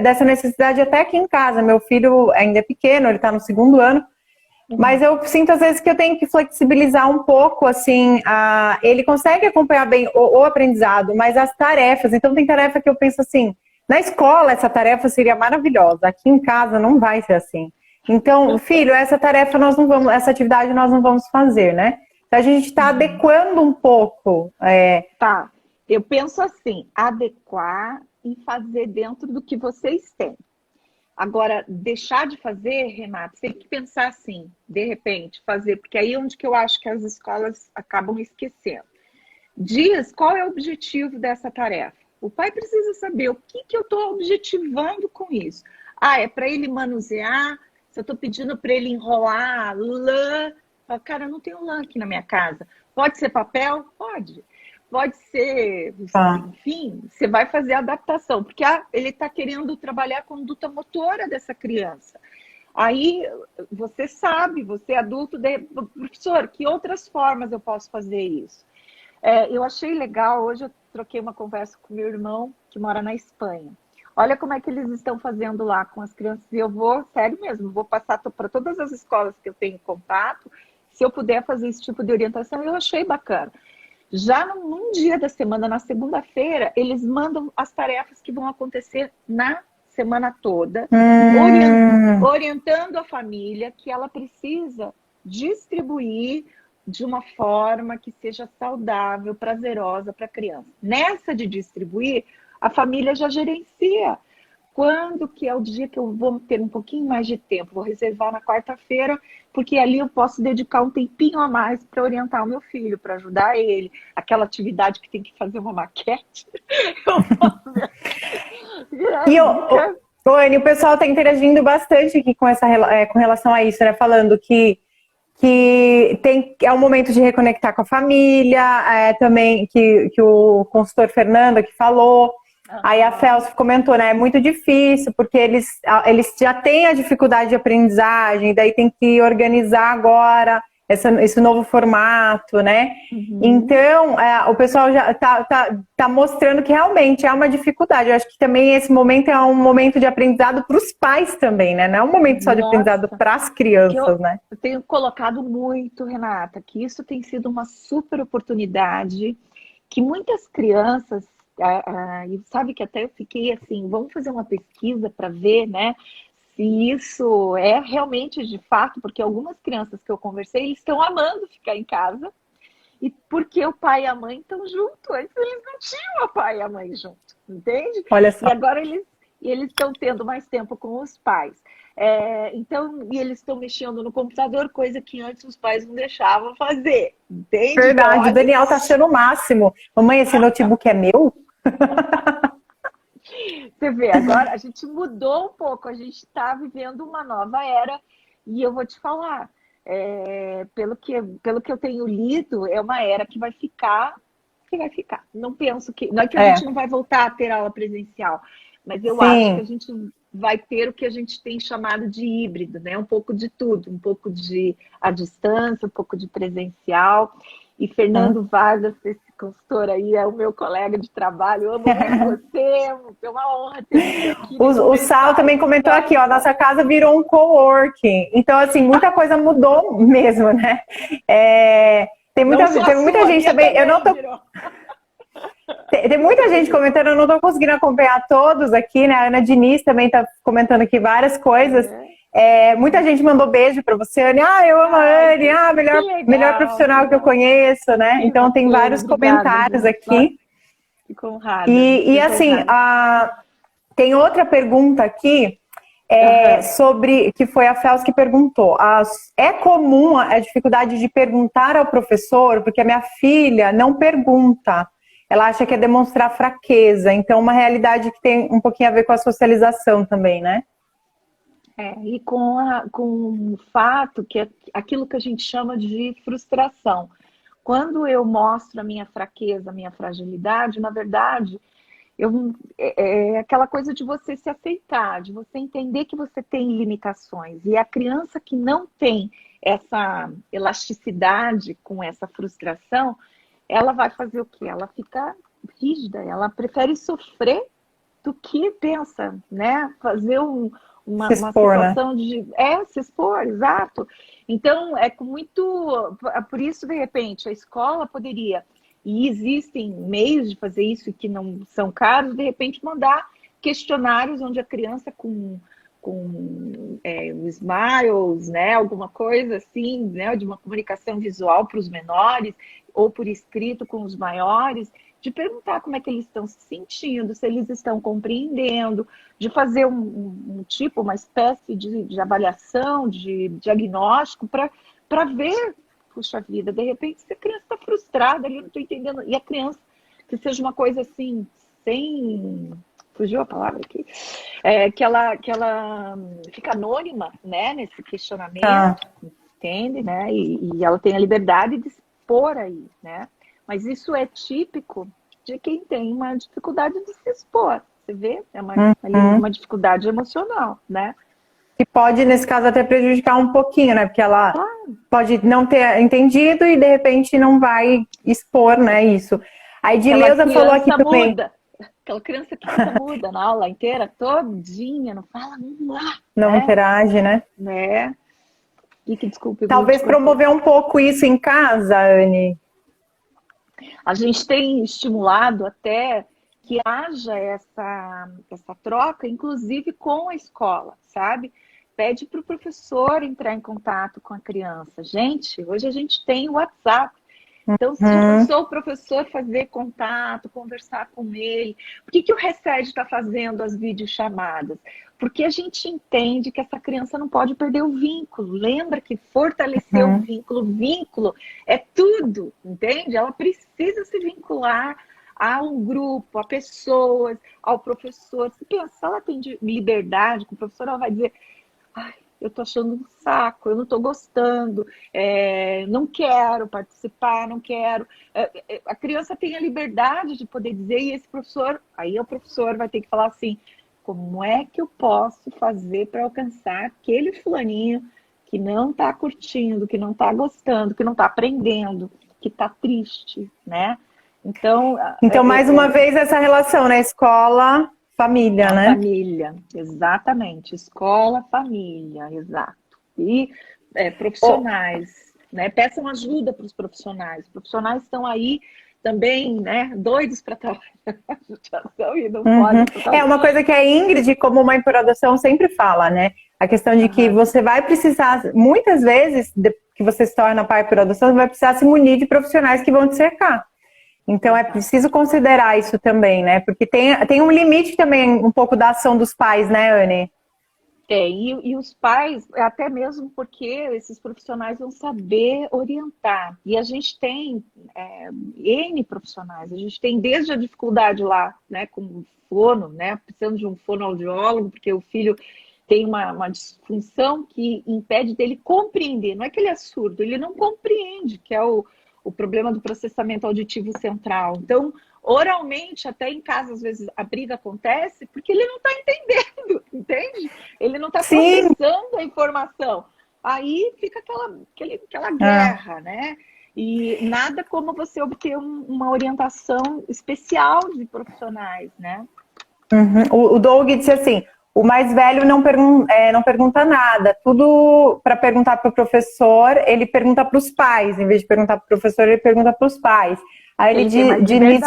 S1: dessa necessidade até aqui em casa. Meu filho ainda é pequeno, ele está no 2º ano, mas eu sinto às vezes que eu tenho que flexibilizar um pouco, assim, ele consegue acompanhar bem o aprendizado, mas as tarefas, então tem tarefa que eu penso assim, na escola essa tarefa seria maravilhosa, aqui em casa não vai ser assim. Então, filho, essa tarefa essa atividade nós não vamos fazer, né? Então a gente está adequando um pouco.
S2: Tá, eu penso assim, adequar e fazer dentro do que vocês têm. Agora, deixar de fazer, Renata, você tem que pensar assim, de repente, fazer, porque aí é onde que eu acho que as escolas acabam esquecendo. Diz qual é o objetivo dessa tarefa. O pai precisa saber o que eu estou objetivando com isso. É para ele manusear, se eu estou pedindo para ele enrolar lã, cara, eu não tenho lã aqui na minha casa. Pode ser papel? Pode. Pode ser, enfim, você vai fazer a adaptação, porque ele está querendo trabalhar a conduta motora dessa criança. Aí você sabe, você é adulto, professor, que outras formas eu posso fazer isso? Eu achei legal, hoje eu troquei uma conversa com meu irmão, que mora na Espanha. Olha como é que eles estão fazendo lá com as crianças, e eu vou, sério mesmo, vou passar para todas as escolas que eu tenho contato, se eu puder fazer esse tipo de orientação, eu achei bacana. Já num dia da semana, na segunda-feira, eles mandam as tarefas que vão acontecer na semana toda, orientando a família que ela precisa distribuir de uma forma que seja saudável, prazerosa para a criança. Nessa de distribuir, a família já gerencia. Quando que é o dia que eu vou ter um pouquinho mais de tempo? Vou reservar na quarta-feira, porque ali eu posso dedicar um tempinho a mais para orientar o meu filho, para ajudar ele. Aquela atividade que tem que fazer uma maquete. Eu posso ver.
S1: O pessoal está interagindo bastante aqui com relação a isso, né? Falando que é um momento de reconectar com a família, também que o consultor Fernando aqui falou. Aí a Felso comentou, né? É muito difícil, porque eles já têm a dificuldade de aprendizagem, daí tem que organizar agora esse novo formato, né? Então, o pessoal já tá mostrando que realmente é uma dificuldade. Eu acho que também esse momento é um momento de aprendizado para os pais também, né? Não é um momento só de aprendizado para as crianças, né?
S2: Eu tenho colocado muito, Renata, que isso tem sido uma super oportunidade, que muitas crianças... E sabe que até eu fiquei assim, vamos fazer uma pesquisa para ver, né, se isso é realmente de fato, porque algumas crianças que eu conversei, eles estão amando ficar em casa, e porque o pai e a mãe estão juntos, antes eles não tinham o pai e a mãe juntos, entende?
S1: Olha só.
S2: E agora eles estão tendo mais tempo com os pais. Então, e eles estão mexendo no computador, coisa que antes os pais não deixavam fazer, entende?
S1: Verdade,
S2: então,
S1: o Daniel tá achando o máximo. Mamãe, esse notebook é meu?
S2: Você vê, agora a gente mudou um pouco, a gente está vivendo uma nova era, e eu vou te falar, pelo que eu tenho lido, é uma era que vai ficar. Não penso que. Não é que a gente não vai voltar a ter aula presencial, mas eu acho que a gente vai ter o que a gente tem chamado de híbrido, né? Um pouco de tudo, um pouco de à distância, um pouco de presencial. E Fernando Vargas, esse consultor aí, é o meu colega de trabalho, eu amo muito você, é uma honra ter você aqui.
S1: O Sal também comentou aqui, ó, nossa casa virou um coworking. Então, assim, muita coisa mudou mesmo, né? Tem muita gente também, eu não tô... Tem muita gente comentando, eu não tô conseguindo acompanhar todos aqui, né? A Ana Diniz também tá comentando aqui várias coisas. Muita gente mandou beijo para você, Anne. Eu amo a Anne, melhor profissional que eu conheço, né? Então tem vários comentários aqui.
S2: Fico honrada.
S1: E assim, tem outra pergunta aqui, sobre, que foi a Fels que perguntou, é comum a dificuldade de perguntar ao professor, porque a minha filha não pergunta, ela acha que é demonstrar fraqueza, então uma realidade que tem um pouquinho a ver com a socialização também, né?
S2: E com o fato que é aquilo que a gente chama de frustração. Quando eu mostro a minha fraqueza, a minha fragilidade, na verdade, é aquela coisa de você se aceitar, de você entender que você tem limitações. E a criança que não tem essa elasticidade com essa frustração, ela vai fazer o quê? Ela fica rígida, ela prefere sofrer do que pensa, né? Fazer uma situação, né? De se expor, exato. Então, por isso, de repente, a escola poderia, e existem meios de fazer isso que não são caros, de repente mandar questionários onde a criança com smiles, né, alguma coisa assim, né, de uma comunicação visual para os menores, ou por escrito com os maiores, de perguntar como é que eles estão se sentindo, se eles estão compreendendo, de fazer uma espécie de avaliação, de diagnóstico, para ver, puxa vida, de repente, se a criança está frustrada, ali eu não estou entendendo, e a criança, que seja uma coisa assim, fugiu a palavra aqui, que ela fica anônima, né, nesse questionamento, entende, né, e ela tem a liberdade de expor aí, né, mas isso é típico de quem tem uma dificuldade de se expor, você vê, é uma dificuldade emocional, né.
S1: Que pode, nesse caso, até prejudicar um pouquinho, né, porque ela pode não ter entendido e, de repente, não vai expor, né, isso. A Edileuza falou aqui também...
S2: Aquela criança que fica muda na aula inteira, todinha, não fala nada.
S1: Não interage, né?
S2: Né? Desculpe.
S1: Talvez promover um pouco isso em casa, Anne.
S2: A gente tem estimulado até que haja essa troca, inclusive com a escola, sabe? Pede para o professor entrar em contato com a criança. Gente, hoje a gente tem o WhatsApp. Então, se o professor fazer contato, conversar com ele, por que o RECED está fazendo as videochamadas? Porque a gente entende que essa criança não pode perder o vínculo. Lembra que fortalecer o vínculo é tudo, entende? Ela precisa se vincular a um grupo, a pessoas, ao professor. Se pensar, ela tem liberdade com o professor, ela vai dizer... eu tô achando um saco, eu não tô gostando, não quero participar, não quero. A criança tem a liberdade de poder dizer, e esse professor, aí o professor vai ter que falar assim, como é que eu posso fazer para alcançar aquele fulaninho que não tá curtindo, que não tá gostando, que não tá aprendendo, que tá triste, né? Então,
S1: mais uma vez, essa relação, né? Escola... família, né?
S2: Família, exatamente. Escola, família, exato. E profissionais, né? Peçam ajuda para os profissionais. Os profissionais estão aí também, né? Doidos para trabalhar na judiação e não podem.
S1: É uma coisa que a Ingrid, como mãe por adoção, sempre fala, né? A questão de que você vai precisar, muitas vezes, que você se torna pai por adoção, você vai precisar se munir de profissionais que vão te cercar. Então, é preciso considerar isso também, né? Porque tem um limite também, um pouco da ação dos pais, né, Anne?
S2: E os pais, até mesmo porque esses profissionais vão saber orientar. E a gente tem N profissionais. A gente tem desde a dificuldade lá, né, com o fono, né? Precisando de um fonoaudiólogo, porque o filho tem uma disfunção que impede dele compreender. Não é que ele é surdo, ele não compreende, que é o problema do processamento auditivo central. Então, oralmente, até em casa, às vezes, a briga acontece porque ele não está entendendo, entende? Ele não está processando a informação. Aí fica aquela guerra, né? E nada como você obter uma orientação especial de profissionais, né?
S1: O Doug disse assim, o mais velho não pergunta nada, tudo para perguntar para o professor, ele pergunta para os pais, em vez de perguntar para o professor, ele pergunta para os pais. Aí ele Diniz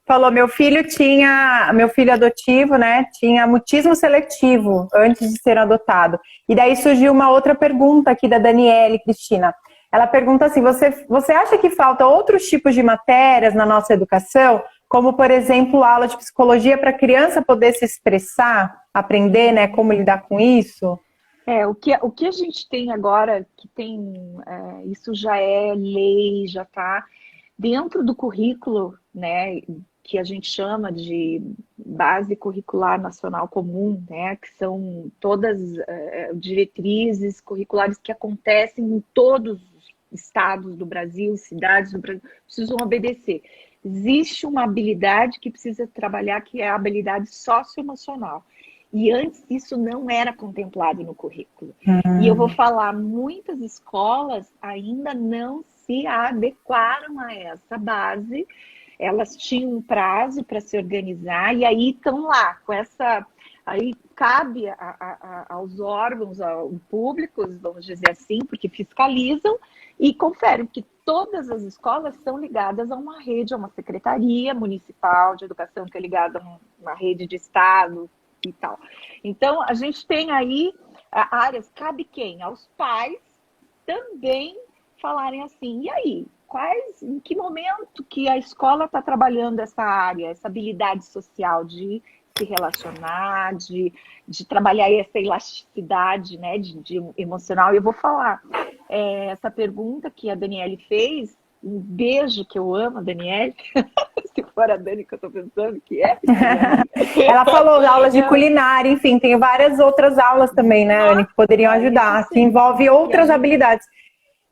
S1: falou, meu filho adotivo, né, tinha mutismo seletivo antes de ser adotado. E daí surgiu uma outra pergunta aqui da Daniele Cristina. Ela pergunta assim, você acha que falta outros tipos de matérias na nossa educação? como, por exemplo, aula de psicologia para a criança poder se expressar, aprender, né, como lidar com isso?
S2: O que a gente tem agora, que tem, isso já é lei, já está dentro do currículo, né, que a gente chama de Base Curricular Nacional Comum, né, que são todas diretrizes curriculares que acontecem em todos os estados do Brasil, cidades do Brasil, precisam obedecer. Existe uma habilidade que precisa trabalhar, que é a habilidade socioemocional. E antes isso não era contemplado no currículo. E eu vou falar, muitas escolas ainda não se adequaram a essa base. Elas tinham um prazo para se organizar e aí estão lá com essa. Aí cabe aos órgãos públicos, vamos dizer assim, porque fiscalizam e conferem que todas as escolas são ligadas a uma rede, a uma secretaria municipal de educação que é ligada a uma rede de estado e tal. Então, a gente tem aí áreas, cabe quem? Aos pais também falarem assim, e aí? Em que momento que a escola está trabalhando essa área, essa habilidade social de se relacionar, de trabalhar essa elasticidade, né, de emocional? E eu vou falar, essa pergunta que a Daniele fez, um beijo, que eu amo a Daniele, se for a Dani que eu estou pensando que é.
S1: Ela falou aulas de culinária, enfim, tem várias outras aulas também, né, Anne, que poderiam ajudar, que envolve outras habilidades.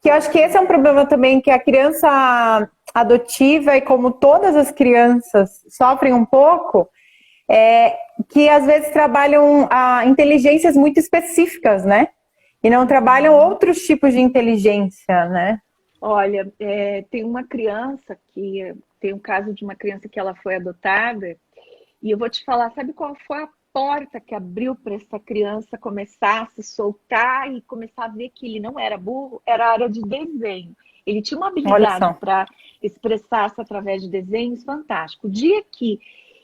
S1: Que eu acho que esse é um problema também, que a criança adotiva, e como todas as crianças sofrem um pouco, que às vezes trabalham inteligências muito específicas, né? E não trabalham outros tipos de inteligência, né?
S2: Olha, tem uma criança tem um caso de uma criança que ela foi adotada, e eu vou te falar, sabe qual foi a porta que abriu para essa criança começar a se soltar e começar a ver que ele não era burro? Era a área de desenho. Ele tinha uma habilidade para expressar-se através de desenhos fantástico. O dia que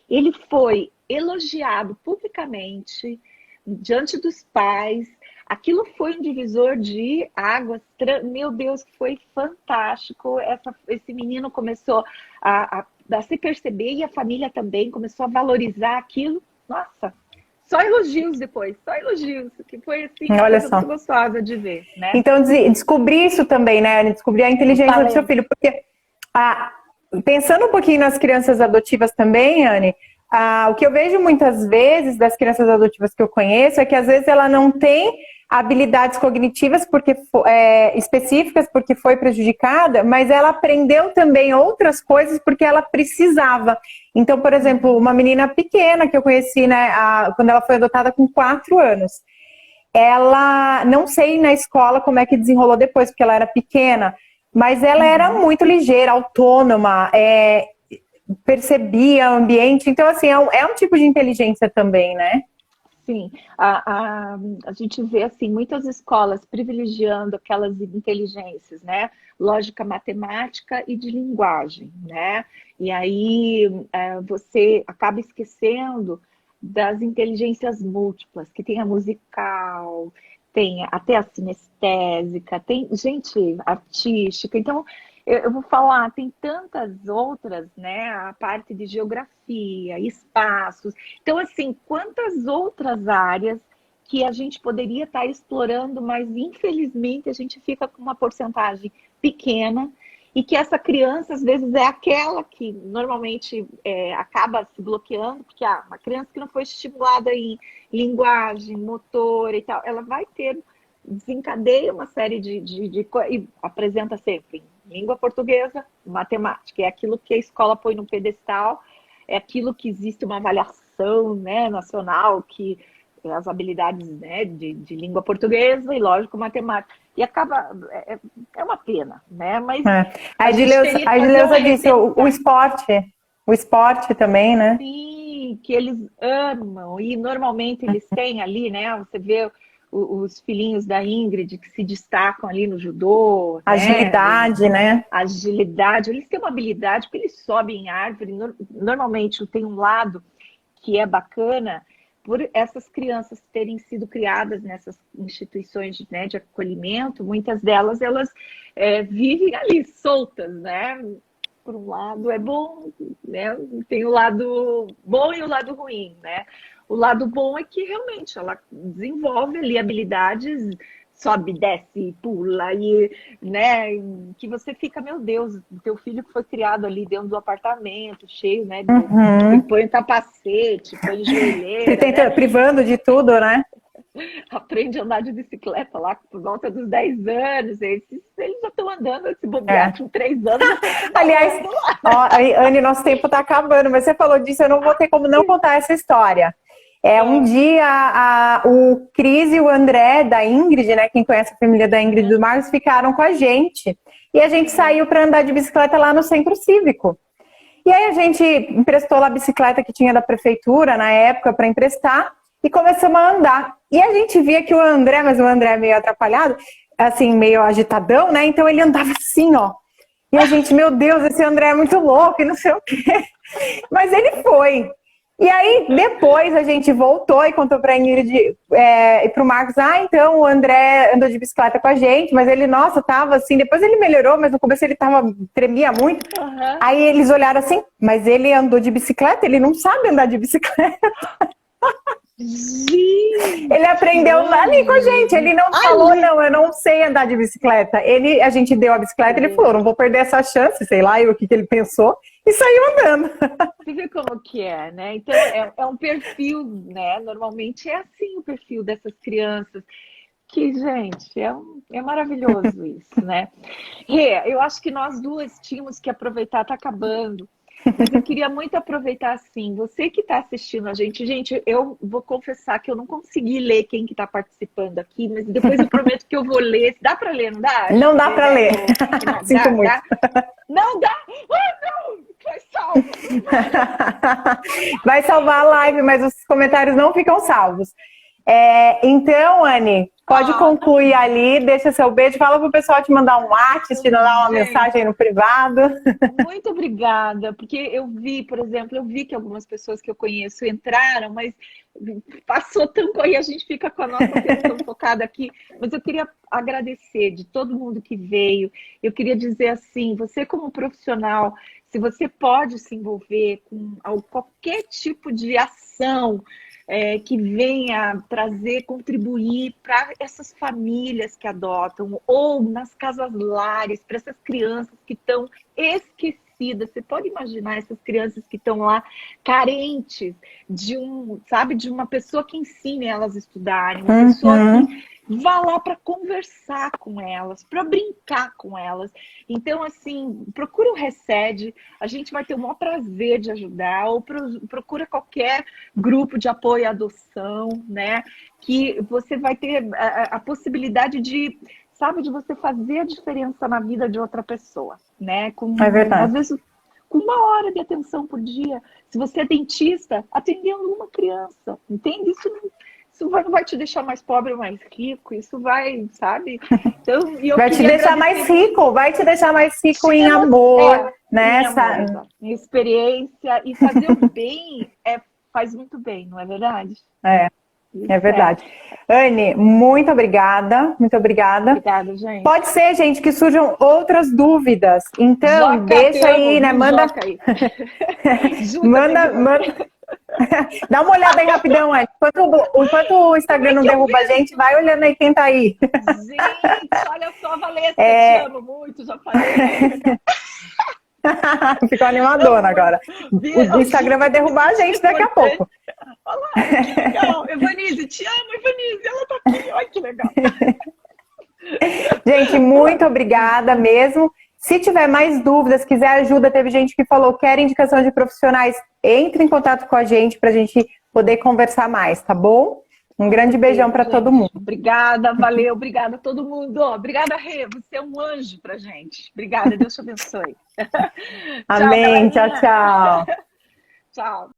S2: ele foi elogiado publicamente, diante dos pais, aquilo foi um divisor de águas. Meu Deus, foi fantástico. Esse menino começou a se perceber, e a família também começou a valorizar aquilo. Nossa, só elogios depois, só elogios, que foi assim, uma coisa muito gostosa de ver, né?
S1: Então, descobrir isso também, né, Anne? Descobrir a inteligência do seu filho, porque pensando um pouquinho nas crianças adotivas também, Anne, o que eu vejo muitas vezes das crianças adotivas que eu conheço é que às vezes ela não tem habilidades cognitivas específicas porque foi prejudicada, mas ela aprendeu também outras coisas porque ela precisava. Então, por exemplo, uma menina pequena que eu conheci, né, quando ela foi adotada com 4 anos, ela, não sei na escola como é que desenrolou depois, porque ela era pequena, mas ela era muito ligeira, autônoma, percebia o ambiente. Então, assim, é um tipo de inteligência também, né?
S2: Sim, a gente vê assim muitas escolas privilegiando aquelas inteligências, né? Lógica matemática e de linguagem, né? E aí você acaba esquecendo das inteligências múltiplas, que tem a musical, tem até a sinestésica, tem gente artística. Então, eu vou falar, tem tantas outras, né? A parte de geografia, espaços. Então, assim, quantas outras áreas que a gente poderia estar explorando, mas infelizmente a gente fica com uma porcentagem pequena, e que essa criança, às vezes, é aquela que normalmente acaba se bloqueando, porque uma criança que não foi estimulada em linguagem, motor e tal, ela vai desencadeia uma série de coisas, e apresenta sempre língua portuguesa, matemática, é aquilo que a escola põe no pedestal, é aquilo que existe uma avaliação, né, nacional, que as habilidades, né, de língua portuguesa e, lógico, matemática. E acaba, é uma pena, né? Mas
S1: a Edileuza disse o esporte também, né?
S2: Sim, que eles amam, e normalmente eles têm ali, né? Você vê os filhinhos da Ingrid que se destacam ali no judô.
S1: Agilidade, né?
S2: Agilidade. Eles têm uma habilidade, porque eles sobem em árvore. Normalmente tem um lado que é bacana, por essas crianças terem sido criadas nessas instituições, né, de acolhimento. Muitas delas, elas vivem ali soltas, né? por um lado, é bom, né? Tem o lado bom e o lado ruim, né? O lado bom é que realmente ela desenvolve ali habilidades, sobe, desce, pula, e, né, que você fica, meu Deus, teu filho que foi criado ali dentro do apartamento, cheio, né, põe um capacete, põe joelheira, né?
S1: Privando de tudo, né?
S2: Aprende a andar de bicicleta lá por volta dos 10 anos, eles já estão andando, se bobear, com 3 anos.
S1: Aliás, ó, Anne, nosso tempo está acabando, mas você falou disso, eu não vou ter como não contar essa história. Um dia, o Cris e o André da Ingrid, né? Quem conhece a família da Ingrid e do Marcos, ficaram com a gente. E a gente saiu para andar de bicicleta lá no Centro Cívico. E aí a gente emprestou lá a bicicleta que tinha da prefeitura na época para emprestar e começamos a andar. E a gente via que o André, mas o André é meio atrapalhado, assim, meio agitadão, né? Então ele andava assim, ó. E a gente, meu Deus, esse André é muito louco e não sei o quê. Mas ele foi. E aí, depois a gente voltou e contou pra Ingrid e pro Marcos, então o André andou de bicicleta com a gente, mas ele, nossa, tava assim, depois ele melhorou, mas no começo ele tremia muito. Aí eles olharam assim, mas ele andou de bicicleta, ele não sabe andar de bicicleta. Ele aprendeu ali com a gente, ele não falou, não, eu não sei andar de bicicleta. A gente deu a bicicleta, ele falou, não vou perder essa chance, sei lá, o que ele pensou, e saiu andando.
S2: Você vê como que é, né? Então, é um perfil, né? Normalmente é assim o perfil dessas crianças, que, gente, é maravilhoso isso, né? Eu acho que nós duas tínhamos que aproveitar, tá acabando. Mas eu queria muito aproveitar assim, você que está assistindo a gente, eu vou confessar que eu não consegui ler quem que está participando aqui, mas depois eu prometo que eu vou ler. Dá para ler, não dá?
S1: Não dá para ler.
S2: Não,
S1: Sinto muito.
S2: Não dá? Não! Vai salva!
S1: Vai salvar a live, mas os comentários não ficam salvos. Então, Anne, pode concluir ali, deixa seu beijo, fala pro pessoal te mandar um WhatsApp, te mandar uma mensagem no privado.
S2: Muito obrigada, porque eu vi, por exemplo, que algumas pessoas que eu conheço entraram, mas passou tão aí, a gente fica com a nossa atenção focada aqui. Mas eu queria agradecer de todo mundo que veio. Eu queria dizer assim, você como profissional, se você pode se envolver com qualquer tipo de ação que venha trazer, contribuir para essas famílias que adotam, ou nas casas lares, para essas crianças que estão esquecidas. Você pode imaginar essas crianças que estão lá carentes de de uma pessoa que ensine elas a estudarem, uma pessoa que vá lá para conversar com elas, para brincar com elas. Então, assim, procura o Resed, a gente vai ter o maior prazer de ajudar, ou procura qualquer grupo de apoio à adoção, né? Que você vai ter a possibilidade de você fazer a diferença na vida de outra pessoa, né?
S1: É verdade.
S2: Às vezes, com 1 hora de atenção por dia. Se você é dentista, atendendo uma criança, entende? Isso não vai te deixar mais pobre ou mais rico, isso vai, sabe? Então,
S1: vai te deixar mais rico, em amor, né?
S2: Em experiência, e fazer o bem faz muito bem, não é verdade?
S1: É verdade. Anne, muito obranda.
S2: Obrigada, gente.
S1: Pode ser, gente, que surjam outras dúvidas. Então, deixa aí, né? Manda. Manda. Dá uma olhada aí rapidão, Anne. Enquanto o Instagram não derruba a gente, vai olhando aí quem tá aí.
S2: Gente, olha só, Valesca, te amo muito, já falei.
S1: Ficou animadona agora. O Instagram vai derrubar a gente daqui a pouco.
S2: Olha lá, que legal. Evanise, te amo, Evanise. Ela tá aqui, olha que legal.
S1: Gente, muito obrigada mesmo. Se tiver mais dúvidas, quiser ajuda, teve gente que falou, quer indicação de profissionais, entre em contato com a gente pra gente poder conversar mais, tá bom? Um grande beijão para todo mundo.
S2: Obrigada, valeu, obrigada a todo mundo. Obrigada, Rê, você é um anjo pra gente. Obrigada, Deus te abençoe.
S1: Amém, tchau, tchau.
S2: Tchau.